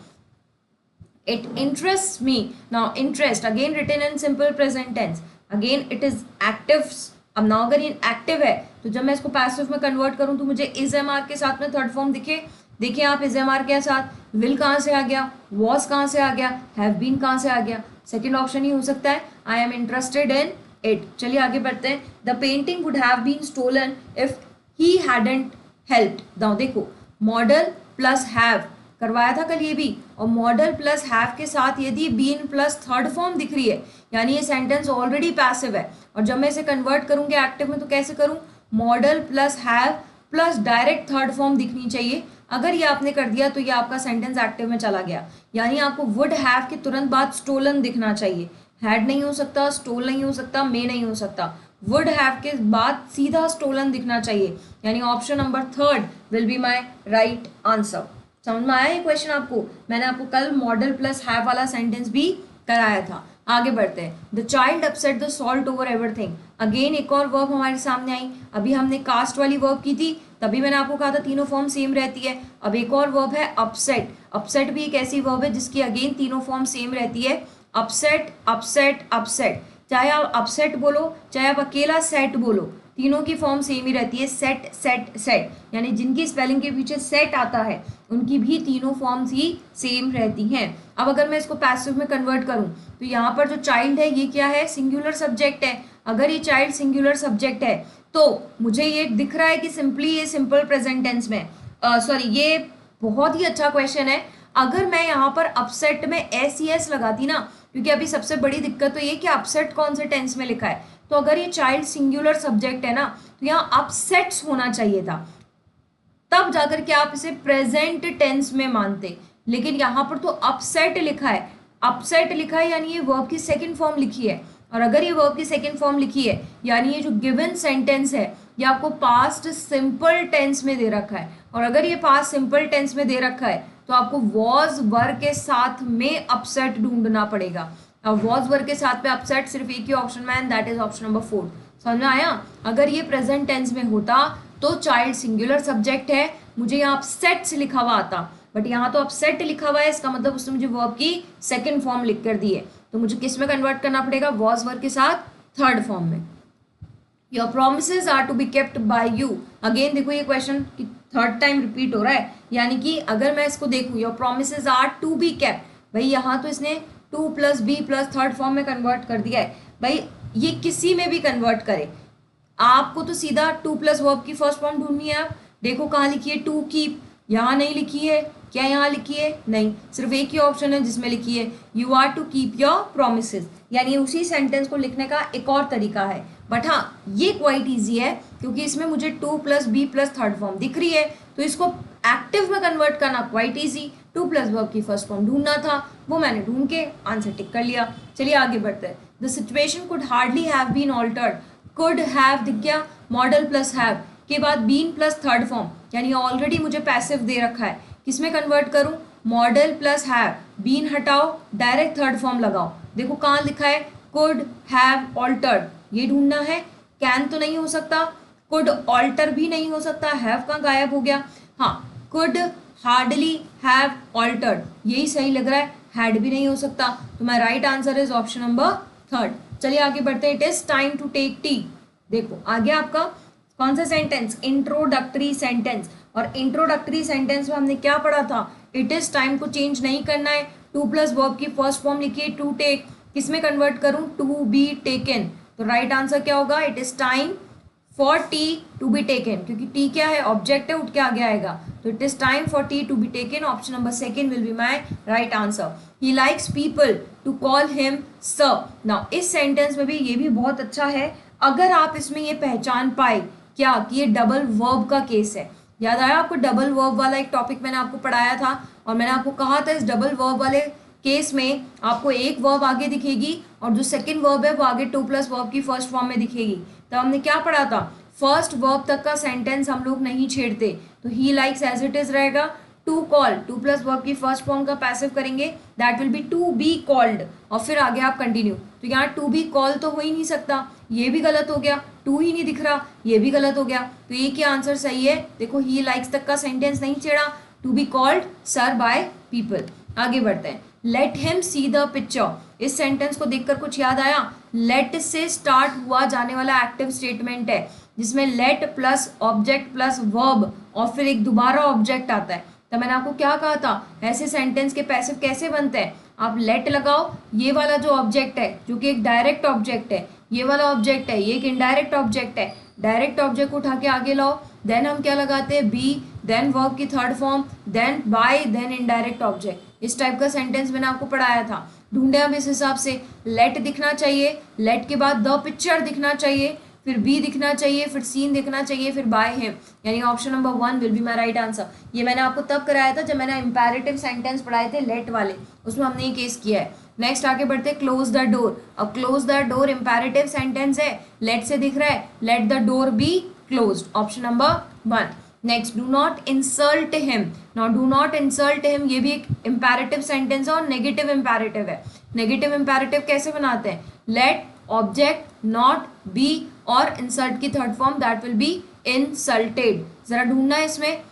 [SPEAKER 1] It interests me. Now interest again written in simple present tense. Again it is active. अब now अगर ये एक्टिव है तो जब मैं इसको पैसिव में कन्वर्ट करूं तो मुझे इज एम आर के साथ में थर्ड फॉर्म दिखे, देखिए आप इज एम आर के साथ विल कहाँ से आ गया, वॉज कहाँ से आ गया, हैव बीन कहाँ से आ गया, सेकेंड ऑप्शन ही हो सकता है, I am interested in it. चलिए आगे बढ़ते हैं। The painting would have been stolen if he hadn't helped. Now देखो, मॉडल प्लस हैव करवाया था कल ये भी, और मॉडल प्लस हैव के साथ यदि बीन प्लस थर्ड फॉर्म दिख रही है यानी ये सेंटेंस ऑलरेडी पैसिव है, और जब मैं इसे कन्वर्ट करूंगी एक्टिव में तो कैसे करूं, modal plus have plus direct third form दिखनी चाहिए। अगर ये आपने कर दिया तो ये आपका सेंटेंस एक्टिव में चला गया, यानी आपको वुड हैव के तुरंत बाद स्टोलन दिखना चाहिए, हैड नहीं हो सकता, स्टोल नहीं हो सकता, मे नहीं हो सकता, वुड हैव के बाद सीधा स्टोलन दिखना चाहिए, यानी option number third will be my right answer. समझ में आया ये क्वेश्चन आपको, मैंने आपको कल मॉडल प्लस हैव वाला सेंटेंस भी कराया था। आगे बढ़ते हैं। The child upset the salt over everything, again एक और वर्ब हमारे सामने आई, अभी हमने कास्ट वाली वर्ब की थी तभी मैंने आपको कहा था तीनों फॉर्म सेम रहती है, अब एक और वर्ब है अपसेट। अपसेट भी एक ऐसी वर्ब है जिसकी अगेन तीनों फॉर्म सेम रहती है, अपसेट अपसेट अपसेट, चाहे आप अपसेट बोलो चाहे आप अकेला सेट बोलो, तीनों की फॉर्म सेम ही रहती है, सेट सेट सेट, यानी जिनकी स्पेलिंग के पीछे सेट आता है उनकी भी तीनों फॉर्म्स ही सेम रहती हैं। अब अगर मैं इसको पैसिव में कन्वर्ट करूं तो यहाँ पर जो चाइल्ड है ये क्या है, सिंगुलर सब्जेक्ट है, अगर ये चाइल्ड सिंगुलर सब्जेक्ट है तो मुझे ये दिख रहा है कि सिंपली ये सिंपल प्रेजेंट टेंस में, सॉरी ये बहुत ही अच्छा क्वेश्चन है। अगर मैं यहाँ पर अपसेट में एस लगाती ना, क्योंकि अभी सबसे बड़ी दिक्कत तो ये कि अपसेट कौन से टेंस में लिखा है, तो अगर ये चाइल्ड सिंगुलर सब्जेक्ट है ना तो यहाँ अपसेट्स होना चाहिए था, तब जाकर के आप इसे प्रेजेंट टेंस में मानते, लेकिन यहाँ पर तो अपसेट लिखा है, अपसेट लिखा है यानी ये वर्ब की सेकंड फॉर्म लिखी है, और अगर ये वर्ब की सेकंड फॉर्म लिखी है यानी ये जो गिवन सेंटेंस है ये आपको पास्ट सिंपल टेंस में दे रखा है, और अगर ये पास्ट सिंपल टेंस में दे रखा है तो आपको वॉज वर के साथ में अपसेट ढूंढना पड़ेगा। अब वॉज वर के साथ में अपसेट सिर्फ एक ही ऑप्शन में, दैट इज ऑप्शन नंबर 4। समझ में आया? अगर ये प्रेजेंट टेंस में होता तो चाइल्ड सिंगुलर सब्जेक्ट है, मुझे यहाँ अपसेट्स लिखा हुआ आता, बट यहाँ तो अपसेट लिखा हुआ है, इसका मतलब उसने मुझे वर्ब की सेकंड फॉर्म लिख कर दी है, तो मुझे किस में कन्वर्ट करना पड़ेगा, वॉज वर्ब के साथ थर्ड फॉर्म में। Your promises are to be kept by you. Again देखो ये क्वेश्चन की थर्ड टाइम रिपीट हो रहा है, यानी कि अगर मैं इसको देखूँ your promises are to be kept, भाई यहाँ तो इसने to plus be plus third form में कन्वर्ट कर दिया है। भाई ये किसी में भी कन्वर्ट करे, आपको तो सीधा टू प्लस वर्ब की फर्स्ट फॉर्म ढूंढनी है। आप देखो कहाँ लिखी है टू कीप, यहाँ नहीं लिखी है क्या, यहाँ लिखी है नहीं, सिर्फ एक ही ऑप्शन है जिसमें लिखी है you are to keep your promises, यानी उसी सेंटेंस को लिखने का एक और तरीका है। बट हाँ ये क्वाइट ईजी है क्योंकि इसमें मुझे to plus be plus third form दिख रही है, तो इसको एक्टिव में कन्वर्ट करना quite easy. To plus verb की फर्स्ट फॉर्म ढूंढना था, वो मैंने ढूंढ के आंसर टिक कर लिया। चलिए आगे बढ़ते हैं। The situation could hardly have been altered, could have दिख गया, मॉडल प्लस हैव के बाद बीन प्लस थर्ड फॉर्म, यानी ऑलरेडी मुझे पैसिव दे रखा है, किसमें कन्वर्ट करूं, मॉडल प्लस हैव, बीन हटाओ डायरेक्ट थर्ड फॉर्म लगाओ। देखो कहाँ लिखा है कुड हैव ऑल्टर्ड, ये ढूंढना है। कैन तो नहीं हो सकता, कुड ऑल्टर भी नहीं हो सकता, हैव कहाँ गायब हो गया। हाँ कुड हार्डली हैव ऑल्टर्ड यही सही लग रहा है, हैड भी नहीं हो सकता, तो my right answer is option number third. चलिए आगे बढ़ते हैं। It is time to take tea. देखो आगे आपका कौन सा सेंटेंस, इंट्रोडक्टरी सेंटेंस, और इंट्रोडक्टरी सेंटेंस में हमने क्या पढ़ा था, इट इज टाइम को चेंज नहीं करना है, टू प्लस वर्ब की फर्स्ट फॉर्म लिखिए टू टेक, किसमें कन्वर्ट करूं, टू बी टेकन, तो राइट आंसर क्या होगा, it is time for tea to be taken, क्योंकि टी क्या है, ऑब्जेक्ट है, उठ के आगे आएगा, तो it is time for tea to be taken, option number second will be my right answer. He likes people to call him sir. Now इस सेंटेंस में भी ये भी बहुत अच्छा है, अगर आप इसमें ये पहचान पाए क्या कि ये डबल वर्ब का केस है। याद आया आपको, डबल वर्ब वाला एक टॉपिक मैंने आपको पढ़ाया था, और मैंने आपको कहा था इस डबल वर्ब वाले केस में आपको एक वर्ब आगे दिखेगी और जो सेकंड वर्ब है वो आगे टू प्लस वर्ब की फर्स्ट फॉर्म में दिखेगी। तो हमने क्या पढ़ा था, फर्स्ट वर्ब तक का सेंटेंस हम लोग नहीं छेड़ते, तो ही लाइक्स एज इट इज रहेगा, to call to plus verb की फर्स्ट फॉर्म का पैसिव करेंगे, that will be to be called, और फिर आगे आप कंटिन्यू, तो यहाँ टू बी कॉल तो हो ही नहीं सकता, ये भी गलत हो गया, टू ही नहीं दिख रहा, ये भी गलत हो गया, तो ये क्या आंसर सही है, देखो ही लाइक्स तक का सेंटेंस नहीं छेड़ा, to be called sir by people. आगे बढ़ते हैं। Let him see the picture, इस सेंटेंस को देखकर कुछ याद आया, लेट से स्टार्ट हुआ जाने वाला एक्टिव स्टेटमेंट है, जिसमें late plus object plus verb और फिर एक दोबारा ऑब्जेक्ट आता है। तो मैंने आपको क्या कहा था, ऐसे सेंटेंस के पैसिव कैसे बनते हैं, आप लेट लगाओ, ये वाला जो ऑब्जेक्ट है जो कि एक डायरेक्ट ऑब्जेक्ट है, ये वाला ऑब्जेक्ट है, ये एक इनडायरेक्ट ऑब्जेक्ट है, डायरेक्ट ऑब्जेक्ट को उठा के आगे लाओ, देन हम क्या लगाते हैं, बी, देन वर्ब की third form, then by, then indirect object. इस टाइप का सेंटेंस मैंने आपको पढ़ाया था, ढूंढे हम इस हिसाब से, लेट दिखना चाहिए, लेट के बाद द पिक्चर दिखना चाहिए, फिर बी दिखना चाहिए, फिर सीन दिखना चाहिए, फिर बाय हिम, यानी option number one will be my right answer. ये मैंने आपको तब कराया था जब मैंने इंपैरेटिव सेंटेंस पढ़ाए थे लेट वाले, उसमें हमने ये केस किया है। नेक्स्ट आगे बढ़ते हैं, क्लोज द डोर। अब close the door imperative sentence है, लेट से दिख रहा है, let the door be closed, option number one. Next, do not insult him. Now do not insult him ये भी एक इंपैरेटिव सेंटेंस है और नेगेटिव इंपैरेटिव है। नेगेटिव इंपैरेटिव कैसे बनाते हैं, लेट ऑब्जेक्ट नॉट बी और इंसल्ट की third form that will be insulted. जरा ढूंढना है इसमें,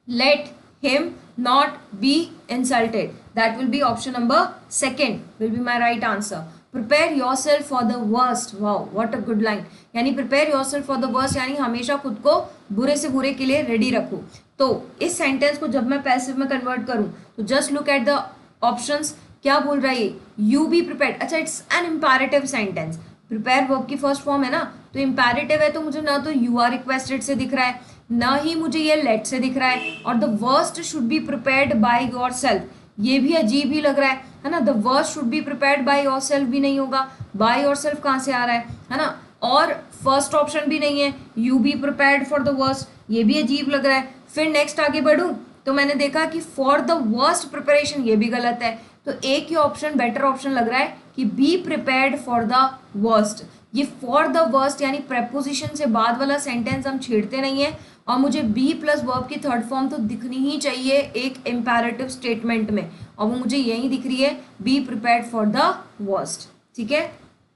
[SPEAKER 1] let him not be insulted, that will be option number second will be my right answer. Prepare yourself for the worst, wow what a good line, यानी prepare yourself for the worst यानी हमेशा खुद को बुरे से बुरे के लिए रेडी रखो। तो इस सेंटेंस को जब मैं पैसिव में कन्वर्ट करूं तो just look at the options, क्या बोल रहा है, यू बी प्रिपेयर्ड। अच्छा, it's an imperative sentence, prepare verb की फर्स्ट फॉर्म है ना, तो इंपैरेटिव है, तो मुझे ना तो यू आर रिक्वेस्टेड से दिख रहा है, ना ही मुझे ये लेट से दिख रहा है, और the worst should be prepared by your self, ये भी अजीब ही लग रहा है ना, the worst should be prepared by your self भी नहीं होगा, बाय योर सेल्फ कहाँ से आ रहा है ना, और फर्स्ट ऑप्शन भी नहीं है, you be prepared for the worst, ये भी अजीब लग रहा है। फिर नेक्स्ट आगे बढ़ूं तो मैंने देखा कि फॉर द वर्स्ट प्रिपरेशन, ये भी गलत है, तो एक ही ऑप्शन बेटर ऑप्शन लग रहा है कि be prepared for the worst. ये फॉर द वर्स्ट यानी प्रेपोजिशन से बाद वाला सेंटेंस हम छेड़ते नहीं है, और मुझे बी प्लस वर्ब की थर्ड फॉर्म तो दिखनी ही चाहिए एक इंपैरेटिव स्टेटमेंट में, और वो मुझे यही दिख रही है, be prepared for the worst. ठीक है,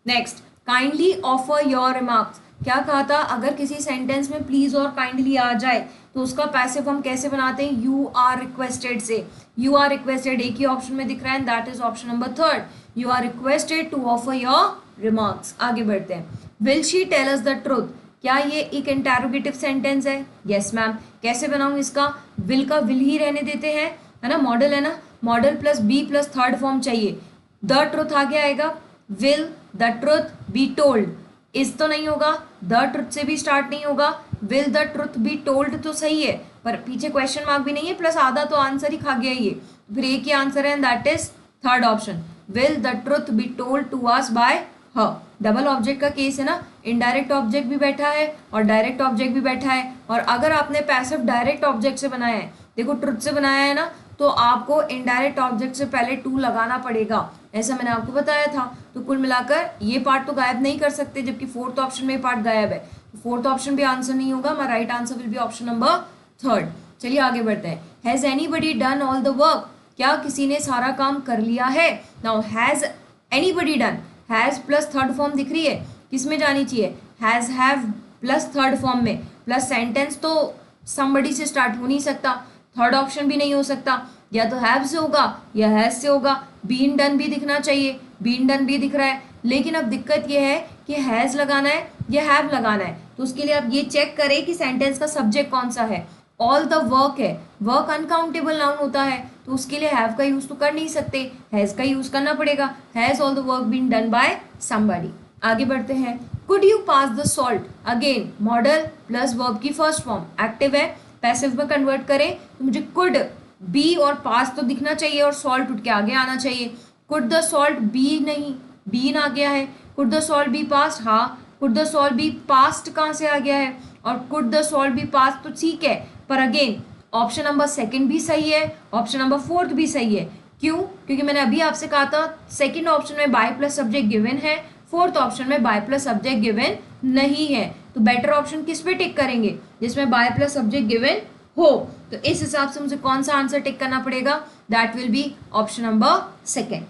[SPEAKER 1] next, kindly offer your remarks. क्या कहा था, अगर किसी सेंटेंस में प्लीज और काइंडली आ जाए तो उसका पैसिव हम कैसे बनाते हैं, यू आर रिक्वेस्टेड से। यू आर रिक्वेस्टेड एक ही ऑप्शन में दिख रहा है, that is option number third, you are requested to offer your remarks. आगे बढ़ते हैं, will she tell us the truth, क्या ये एक इंटेरोगेटिव सेंटेंस है? Yes ma'am. कैसे बनाऊं इसका? विल का विल ही रहने देते हैं, है ना, मॉडल है ना, modal plus be plus third form चाहिए, द ट्रुथ आगे आएगा, will the truth be told, इस तो नहीं होगा, द ट्रुथ से भी स्टार्ट नहीं होगा, will the truth be told तो सही है, पर पीछे क्वेश्चन मार्क भी नहीं है, प्लस आधा तो आंसर ही खा गया ये, फिर एक ही आंसर है and that is third option, will the truth be told to us by her. Double object का केस है ना, इनडायरेक्ट ऑब्जेक्ट भी बैठा है और डायरेक्ट ऑब्जेक्ट भी बैठा है, और अगर आपने पैसिव डायरेक्ट ऑब्जेक्ट से बनाया है, देखो ट्रुथ से बनाया है ना, तो आपको इनडायरेक्ट ऑब्जेक्ट से पहले टू लगाना पड़ेगा, ऐसा मैंने आपको बताया था। तो कुल मिलाकर ये पार्ट तो गायब नहीं कर सकते, जबकि फोर्थ ऑप्शन में पार्ट गायब है, तो फोर्थ ऑप्शन भी आंसर नहीं होगा, my right answer will be option number third. चलिए आगे बढ़ते हैं। Has anybody done all the work, क्या किसी ने सारा काम कर लिया है? Now has anybody done, has plus third form दिख रही है, किस में जानी चाहिए? Has have plus third form में, प्लस सेंटेंस तो समबडी से स्टार्ट हो नहीं सकता, थर्ड ऑप्शन भी नहीं हो सकता, या तो हैव से होगा या हैज से होगा, बीन डन भी दिखना चाहिए, बीन डन भी दिख रहा है, लेकिन अब दिक्कत यह है कि हैज लगाना है या हैव लगाना है, तो उसके लिए आप ये चेक करें कि सेंटेंस का सब्जेक्ट कौन सा है। ऑल द वर्क है, वर्क अनकाउंटेबल नाउन होता है, तो उसके लिए हैव का यूज तो कर नहीं सकते, हैज का यूज करना पड़ेगा, has all the work been done by somebody. आगे बढ़ते हैं। Could you pass the salt, again modal plus verb की फर्स्ट फॉर्म, एक्टिव है, पैसिव में कन्वर्ट करें तो मुझे कुड बी और पास तो दिखना चाहिए और सॉल्ट उठ के आगे आना चाहिए। कुड द सॉल्ट बी, नहीं बीन आ गया है, could the salt be passed, हाँ could the salt be passed कहाँ से आ गया है, और could the salt be passed तो ठीक है, पर अगेन ऑप्शन नंबर सेकंड भी सही है, ऑप्शन नंबर फोर्थ भी सही है। क्यों? क्योंकि मैंने अभी आपसे कहा था सेकंड ऑप्शन में बाय प्लस सब्जेक्ट गिवन है, फोर्थ ऑप्शन में बाय प्लस सब्जेक्ट गिवन नहीं है, तो बेटर ऑप्शन किस पे टिक करेंगे? जिसमें बाय प्लस सब्जेक्ट गिवन हो, तो इस हिसाब से मुझे कौन सा आंसर टिक करना पड़ेगा? That will be option number second.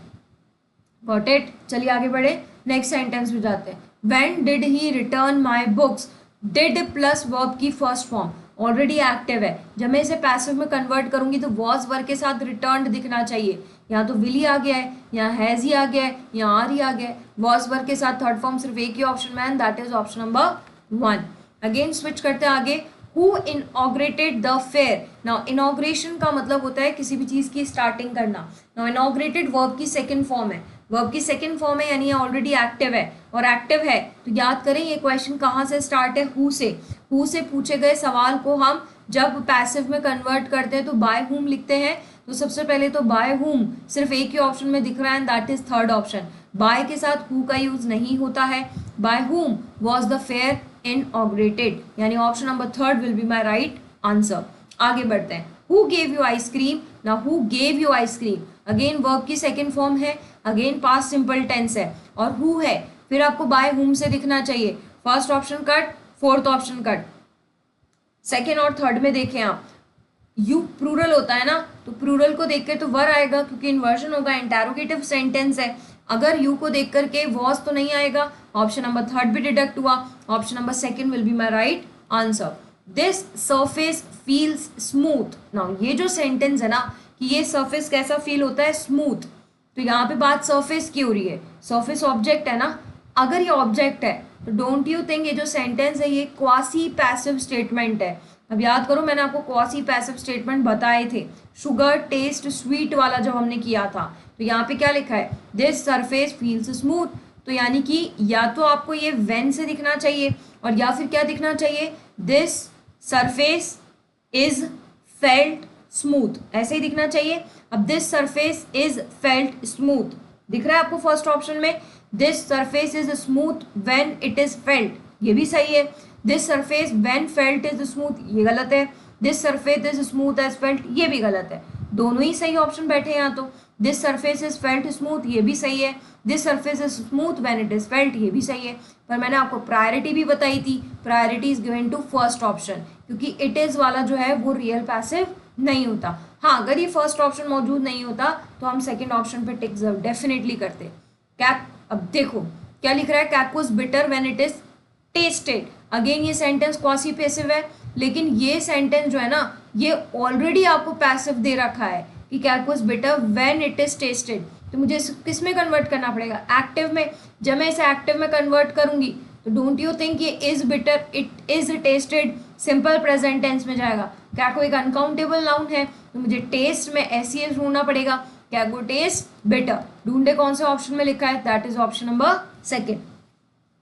[SPEAKER 1] Got it? चलिए आगे बढ़े, नेक्स्ट सेंटेंस में जाते हैं। When did he return my books, did plus verb की फर्स्ट फॉर्म ऑलरेडी एक्टिव है, जब मैं इसे पैसिव में कन्वर्ट करूंगी तो वॉज वर्ब के साथ रिटर्न दिखना चाहिए, यहाँ तो विल ही आ गया है, यहाँ हैज ही आ गया है, यहाँ आर ही आ गया है, वॉज वर्ब के साथ थर्ड फॉर्म सिर्फ एक ही ऑप्शन में है, that is option number one. Again switch करते हैं आगे। Who inaugurated the fair? Now inauguration का मतलब होता है किसी भी चीज़ की स्टार्टिंग करना। Now inaugurated वर्ब की सेकंड फॉर्म है, वर्ब की सेकंड फॉर्म है, यानी ये ऑलरेडी एक्टिव है, और एक्टिव है तो याद करें ये क्वेश्चन कहाँ से स्टार्ट है? हु से। हु से पूछे गए सवाल को हम जब पैसिव में कन्वर्ट करते हैं तो बाय हुम लिखते हैं, तो सबसे पहले तो बाय हुम सिर्फ एक ही ऑप्शन में दिख रहा है, that is third option. By के साथ हु का यूज नहीं होता है। By whom was the fair inaugurated, यानी option number third will be my right answer. आगे बढ़ते हैं। हु गेव यू आइसक्रीम, ना who gave you ice cream again verb की सेकंड फॉर्म है, अगेन पास्ट सिंपल टेंस है, और हु है, फिर आपको बाय हुम से दिखना चाहिए, first option cut, fourth option cut. Second और थर्ड में देखें आप, यू प्लूरल होता है ना, तो प्लूरल को देख के तो वर आएगा क्योंकि इन्वर्जन होगा, इंटेरोगेटिव सेंटेंस है। अगर यू को देख करके वॉज तो नहीं आएगा, ऑप्शन नंबर थर्ड भी डिडक्ट हुआ, option number second will be my right answer. This surface feels smooth, now ये जो सेंटेंस है ना कि ये सरफेस कैसा फील होता है? स्मूथ, तो यहाँ पे बात सरफेस की हो रही है, सरफेस ऑब्जेक्ट है ना, अगर ये ऑब्जेक्ट है तो डोंट यू थिंक ये जो सेंटेंस है ये क्वासी पैसिव स्टेटमेंट है। अब याद करो मैंने आपको क्वासी पैसिव स्टेटमेंट बताए थे, शुगर टेस्ट स्वीट वाला जब हमने किया था, तो यहाँ पे क्या लिखा है? दिस सरफेस फील्स स्मूथ, तो यानी कि या तो आपको ये व्हेन से दिखना चाहिए और या फिर क्या दिखना चाहिए? This surface is felt smooth, ऐसे ही दिखना चाहिए। अब this surface is felt smooth दिख रहा है आपको फर्स्ट ऑप्शन में, this surface is smooth when it is felt, ये भी सही है। This surface when felt is smooth, ये गलत है। This surface is smooth as felt, ये भी गलत है। दोनों ही सही ऑप्शन बैठे हैं यहाँ तो। This surface is felt smooth, ये भी सही है। This surface is smooth when it is felt, ये भी सही है। पर मैंने आपको प्रायोरिटी भी बताई थी, priority is given to first option, क्योंकि इट इज वाला जो है वो रियल पैसिव नहीं होता। हाँ, अगर ये फर्स्ट ऑप्शन मौजूद नहीं होता तो हम सेकेंड ऑप्शन पे टिक डेफिनेटली करते। कैट, अब देखो क्या लिख रहा है? Cat was bitter when it is tested, again ये सेंटेंस क्वासी पैसिव है, लेकिन ये सेंटेंस जो है ना ये ऑलरेडी आपको पैसिव दे रखा है कि cat was bitter when it is tested, तो मुझे किस में कन्वर्ट करना पड़ेगा? एक्टिव में। जब मैं इसे एक्टिव में कन्वर्ट करूंगी तो डोंट यू थिंक ये is bitter, it is tested simple present tense में जाएगा। क्या कोई एक अनकाउंटेबल नाउन है तो मुझे टेस्ट में एस ढूंढना पड़ेगा। क्या को टेस्ट बिटर, ढूंढे कौन से ऑप्शन में लिखा है, that is option number second.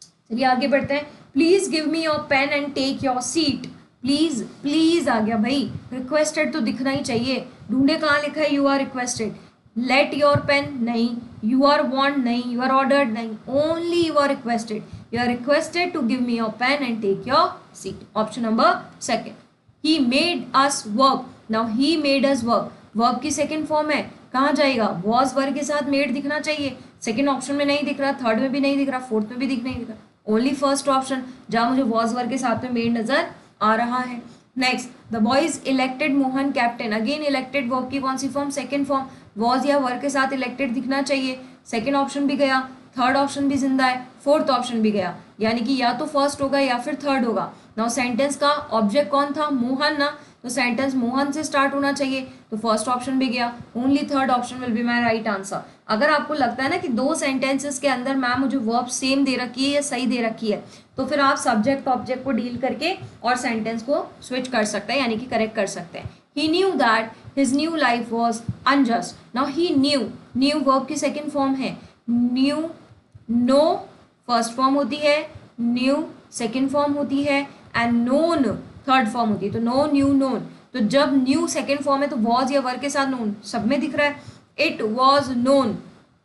[SPEAKER 1] चलिए आगे बढ़ते हैं। Please give me your pen and take your seat. Please, please आ गया भाई, रिक्वेस्टेड तो दिखना ही चाहिए, ढूंढे कहाँ लिखा है you are requested. Let your pen नहीं, यू आर वांट नहीं, यू आर ऑर्डर्ड नहीं, only you are requested. You are requested to give me your pen and take your seat, option number second. He made us work, now he made us work, verb की second form है, कहाँ जाएगा, was verb के साथ made दिखना चाहिए। Second option में नहीं दिख रहा, थर्ड में भी नहीं दिख रहा, फोर्थ में भी नहीं दिख रहा, ओनली फर्स्ट ऑप्शन जहाँ मुझे वॉज वर्ब के साथ में मेड नजर आ रहा है। Next, the boys elected Mohan captain, again elected verb की कौन सी फॉर्म, सेकेंड फॉर्म, वॉज या वर्ब के साथ इलेक्टेड दिखना चाहिए। सेकेंड ऑप्शन भी गया, थर्ड ऑप्शन भी जिंदा है, फोर्थ ऑप्शन भी गया, यानी कि या तो फर्स्ट होगा या फिर थर्ड होगा। नाउ सेंटेंस का ऑब्जेक्ट कौन था, मोहन ना, तो सेंटेंस मोहन से स्टार्ट होना चाहिए, तो फर्स्ट ऑप्शन भी गया, only third option will be my right answer. अगर आपको लगता है ना कि दो सेंटेंसेस के अंदर मैम मुझे वर्ब सेम दे रखी है या सही दे रखी है, तो फिर आप सब्जेक्ट ऑब्जेक्ट को डील करके और सेंटेंस को स्विच कर सकते हैं, यानी कि करेक्ट कर सकते हैं। He knew that his new life was unjust. Now he knew, knew verb की सेकेंड फॉर्म है, न्यू, नो फर्स्ट फॉर्म होती है, न्यू सेकेंड फॉर्म होती है, एंड नोन थर्ड फॉर्म होती है। तो नो, न्यू, नोन, तो जब न्यू सेकेंड फॉर्म है तो वॉज या वर्ब के साथ नोन सब में दिख रहा है। It was known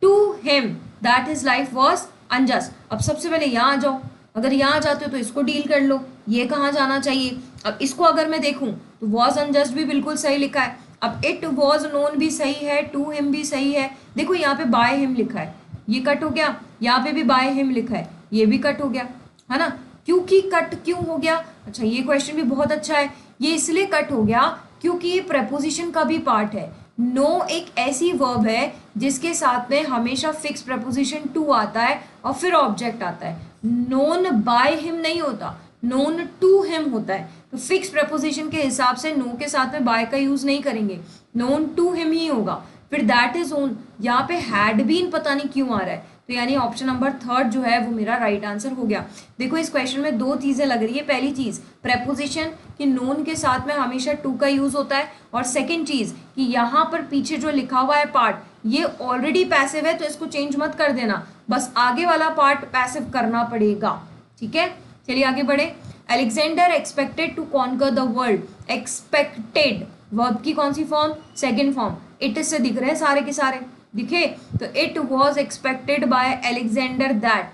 [SPEAKER 1] to him that his life was unjust. अब सबसे पहले यहाँ आ जाओ, अगर यहाँ जाते हो तो इसको डील कर लो, ये कहाँ जाना चाहिए। अब इसको अगर मैं देखूँ तो वॉज अनजस्ट भी बिल्कुल सही लिखा है, अब इट वॉज नोन भी सही है, टू हिम भी सही है। देखो यहाँ पे बाय हिम लिखा है, ये कट हो गया, यहाँ पे भी बाय हिम लिखा है, ये भी कट हो गया, है ना। क्योंकि कट क्यों हो गया, अच्छा ये क्वेश्चन भी बहुत अच्छा है। ये इसलिए कट हो गया क्योंकि ये प्रेपोजिशन का भी पार्ट है। नो एक ऐसी वर्ब है जिसके साथ में हमेशा फिक्स प्रेपोजिशन टू आता है और फिर ऑब्जेक्ट आता है। नोन बाय हिम नहीं होता, नोन टू हिम होता है। तो फिक्स प्रेपोजिशन के हिसाब से नो के साथ में बाय का यूज नहीं करेंगे, नोन टू हिम ही होगा। फिर दैट इज ओन, यहाँ पे हैड बीन पता नहीं क्यों आ रहा है, तो यानी ऑप्शन नंबर थर्ड जो है वो मेरा राइट आंसर हो गया। देखो इस क्वेश्चन में दो चीजें लग रही है, पहली चीज प्रेपोजिशन कि नोन के साथ में हमेशा टू का यूज होता है, और सेकंड चीज कि यहाँ पर पीछे जो लिखा हुआ है पार्ट ये ऑलरेडी पैसिव है, तो इसको चेंज मत कर देना, बस आगे वाला पार्ट पैसिव करना पड़ेगा। ठीक है, चलिए आगे बढ़े। Alexander expected to conquer the world, expected verb की कौन सी फॉर्म, सेकेंड फॉर्म, इट से दिख रहे हैं सारे के सारे, दिखे तो it was expected by Alexander that.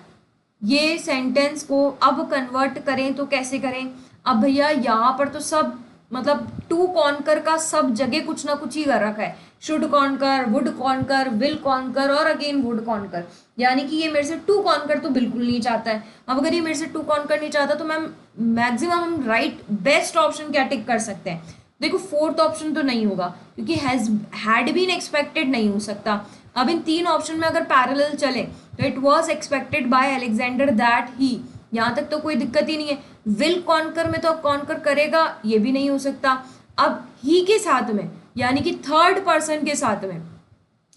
[SPEAKER 1] ये सेंटेंस को अब कन्वर्ट करें तो कैसे करें, अब भैया यहाँ पर तो सब मतलब टू कॉन्कर का सब जगह कुछ ना कुछ ही कर रखा है, should conquer, would conquer, will conquer और अगेन वुड कॉन्कर, यानी कि ये मेरे से टू कॉन्कर तो बिल्कुल नहीं चाहता है। अब अगर ये मेरे से टू कॉन्कर नहीं चाहता तो मैम मैक्सिमम हम राइट बेस्ट ऑप्शन क्या टिक कर सकते हैं। देखो फोर्थ ऑप्शन तो नहीं होगा क्योंकि हैड बीन एक्सपेक्टेड नहीं हो सकता। अब इन तीन ऑप्शन में अगर पैरेलल चले तो it was expected by Alexander that he, यहाँ तक तो कोई दिक्कत ही नहीं है। विल कॉन्कर में तो अब कॉन्कर करेगा, ये भी नहीं हो सकता। अब ही के साथ में यानी कि थर्ड पर्सन के साथ में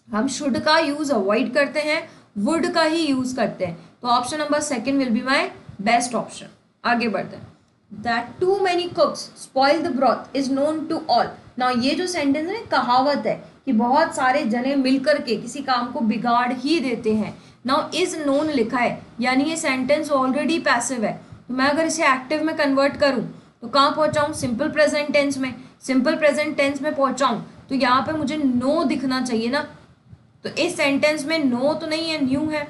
[SPEAKER 1] हम शुड का यूज अवॉइड करते हैं, वुड का ही यूज करते हैं, तो option number second will be my best option. आगे बढ़ते हैं। That too many cooks spoil the broth is known to all. Now ये जो सेंटेंस है कहावत है कि बहुत सारे जने मिलकर के किसी काम को बिगाड़ ही देते हैं। Now is known लिखा है यानी ये सेंटेंस ऑलरेडी पैसिव है, तो मैं अगर इसे एक्टिव में कन्वर्ट करूं तो कहाँ पहुंचाऊं, सिंपल प्रेजेंट टेंस में। सिंपल प्रेजेंट टेंस में पहुंचाऊं तो यहाँ पे मुझे नो दिखना चाहिए ना, तो इस सेंटेंस में नो तो नहीं है, न्यू है।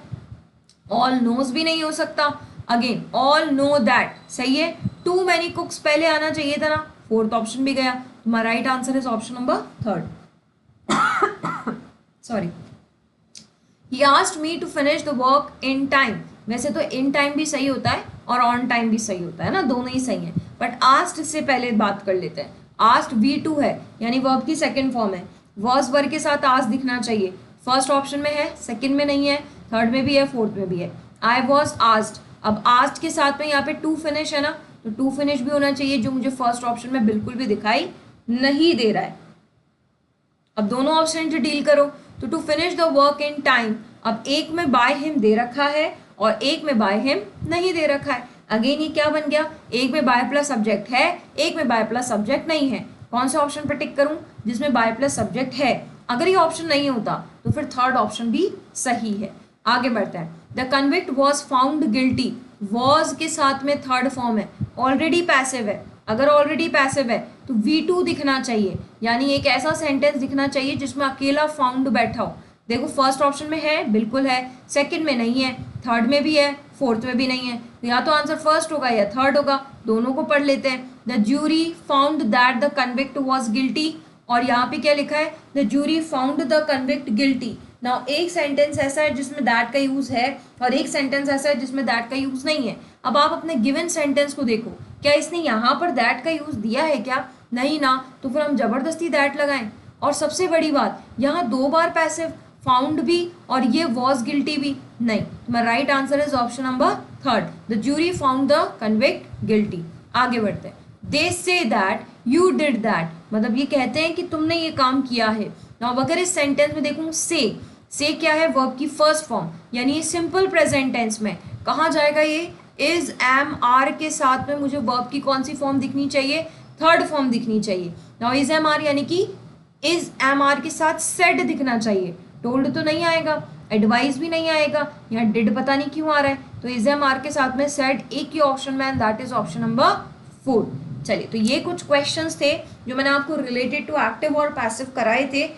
[SPEAKER 1] ऑल नोज भी नहीं हो सकता, अगेन ऑल नो दैट सही है। टू मैनी कुक्स पहले आना चाहिए था ना, फोर्थ ऑप्शन भी गया, तो my right answer is option number third. Sorry, he asked me to finish the work in time. वैसे तो इन टाइम भी सही होता है और ऑन टाइम भी सही होता है ना, दोनों ही सही है, बट आस्क्ड से पहले बात कर लेते हैं। आस्क्ड V2 है यानी वर्ब की सेकेंड फॉर्म है, वॉज वर्ब के साथ आस्क्ड दिखना चाहिए, फर्स्ट ऑप्शन में है, सेकेंड में नहीं है, थर्ड में भी है, फोर्थ में भी है। आई वॉज आस्क्ड, अब आस्क्ड के साथ में यहाँ पे टू फिनिश है ना, तो टू फिनिश भी होना चाहिए, जो मुझे फर्स्ट ऑप्शन में बिल्कुल भी दिखाई नहीं दे रहा है। अब दोनों ऑप्शन से डील करो, तो to finish the work in time, अब एक में बाय हिम दे रखा है और एक में बाय हिम नहीं दे रखा है। अगेन ये क्या बन गया, एक में बाय प्लस सब्जेक्ट है, एक में बाय प्लस सब्जेक्ट नहीं है। कौन से ऑप्शन पर टिक करूं, जिसमें बाय प्लस सब्जेक्ट है। अगर ये ऑप्शन नहीं होता तो फिर थर्ड ऑप्शन भी सही है। आगे बढ़ते हैं। The convict was found guilty, was के साथ में थर्ड फॉर्म है, ऑलरेडी पैसिव है। अगर ऑलरेडी पैसिव है तो V2 दिखना चाहिए, यानी एक ऐसा सेंटेंस दिखना चाहिए जिसमें अकेला फाउंड बैठा हो। देखो फर्स्ट ऑप्शन में है, बिल्कुल है, सेकंड में नहीं है, थर्ड में भी है, फोर्थ में भी नहीं है, तो या तो आंसर फर्स्ट होगा या थर्ड होगा। दोनों को पढ़ लेते हैं। The jury found that the convict was guilty, और यहाँ पे क्या लिखा है, the jury found the convict guilty. Now एक सेंटेंस ऐसा है जिसमें दैट का यूज है और एक सेंटेंस ऐसा है जिसमें दैट का यूज नहीं है। अब आप अपने गिवन सेंटेंस को देखो, क्या इसने यहाँ पर दैट का यूज दिया है क्या, नहीं ना, तो फिर हम जबरदस्ती दैट लगाएं। और सबसे बड़ी बात, यहाँ 2 बार पैसिव, फाउंड भी और ये वॉज गिल्टी भी नहीं। तो my right answer is option number third, the jury found the convict guilty. आगे बढ़ते हैं। दे say that you did that, मतलब ये कहते हैं कि तुमने ये काम किया है। नाउ अगर इस सेंटेंस में देखूं, से क्या है, वर्ब की फर्स्ट फॉर्म, यानी ये सिंपल प्रेजेंट टेंस में कहाँ जाएगा, ये इज एम आर के साथ में मुझे वर्ब की कौन सी फॉर्म दिखनी चाहिए, थर्ड फॉर्म दिखनी चाहिए। नाउ इज एम आर यानी कि इज एम आर के साथ सेड दिखना चाहिए, टोल्ड तो नहीं आएगा, एडवाइस भी नहीं आएगा, यहाँ डिड पता नहीं क्यों आ रहा है, तो इज एम आर के साथ में सेड एक ही ऑप्शन में, and that is option number 4। चलिए, तो ये कुछ क्वेश्चंस थे जो मैंने आपको रिलेटेड टू एक्टिव और पैसिव कराए थे।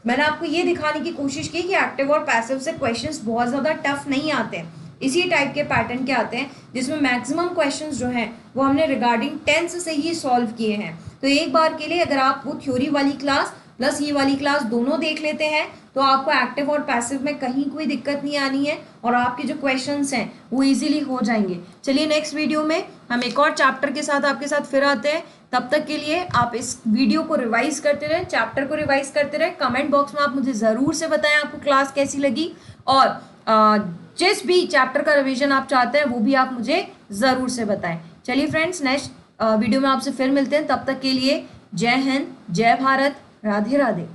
[SPEAKER 1] मैंने आपको ये दिखाने की कोशिश की कि एक्टिव और पैसिव से क्वेश्चंस बहुत ज़्यादा टफ नहीं आते हैं, इसी टाइप के पैटर्न के आते हैं जिसमें मैक्सिमम क्वेश्चंस जो हैं वो हमने रिगार्डिंग टेंस से ही सॉल्व किए हैं। तो एक बार के लिए अगर आप वो थ्योरी वाली क्लास प्लस ये वाली क्लास दोनों देख लेते हैं तो आपको एक्टिव और पैसिव में कहीं कोई दिक्कत नहीं आनी है और आपके जो क्वेश्चंस हैं वो इजीली हो जाएंगे। चलिए नेक्स्ट वीडियो में हम एक और चैप्टर के साथ आपके साथ फिर आते हैं। तब तक के लिए आप इस वीडियो को रिवाइज करते रहें, चैप्टर को रिवाइज करते रहें। कमेंट बॉक्स में आप मुझे ज़रूर से बताएं आपको क्लास कैसी लगी, और जिस भी चैप्टर का रिवीजन आप चाहते हैं वो भी आप मुझे ज़रूर से बताएं। चलिए फ्रेंड्स, नेक्स्ट वीडियो में आपसे फिर मिलते हैं। तब तक के लिए जय हिंद, जय भारत, राधे राधे।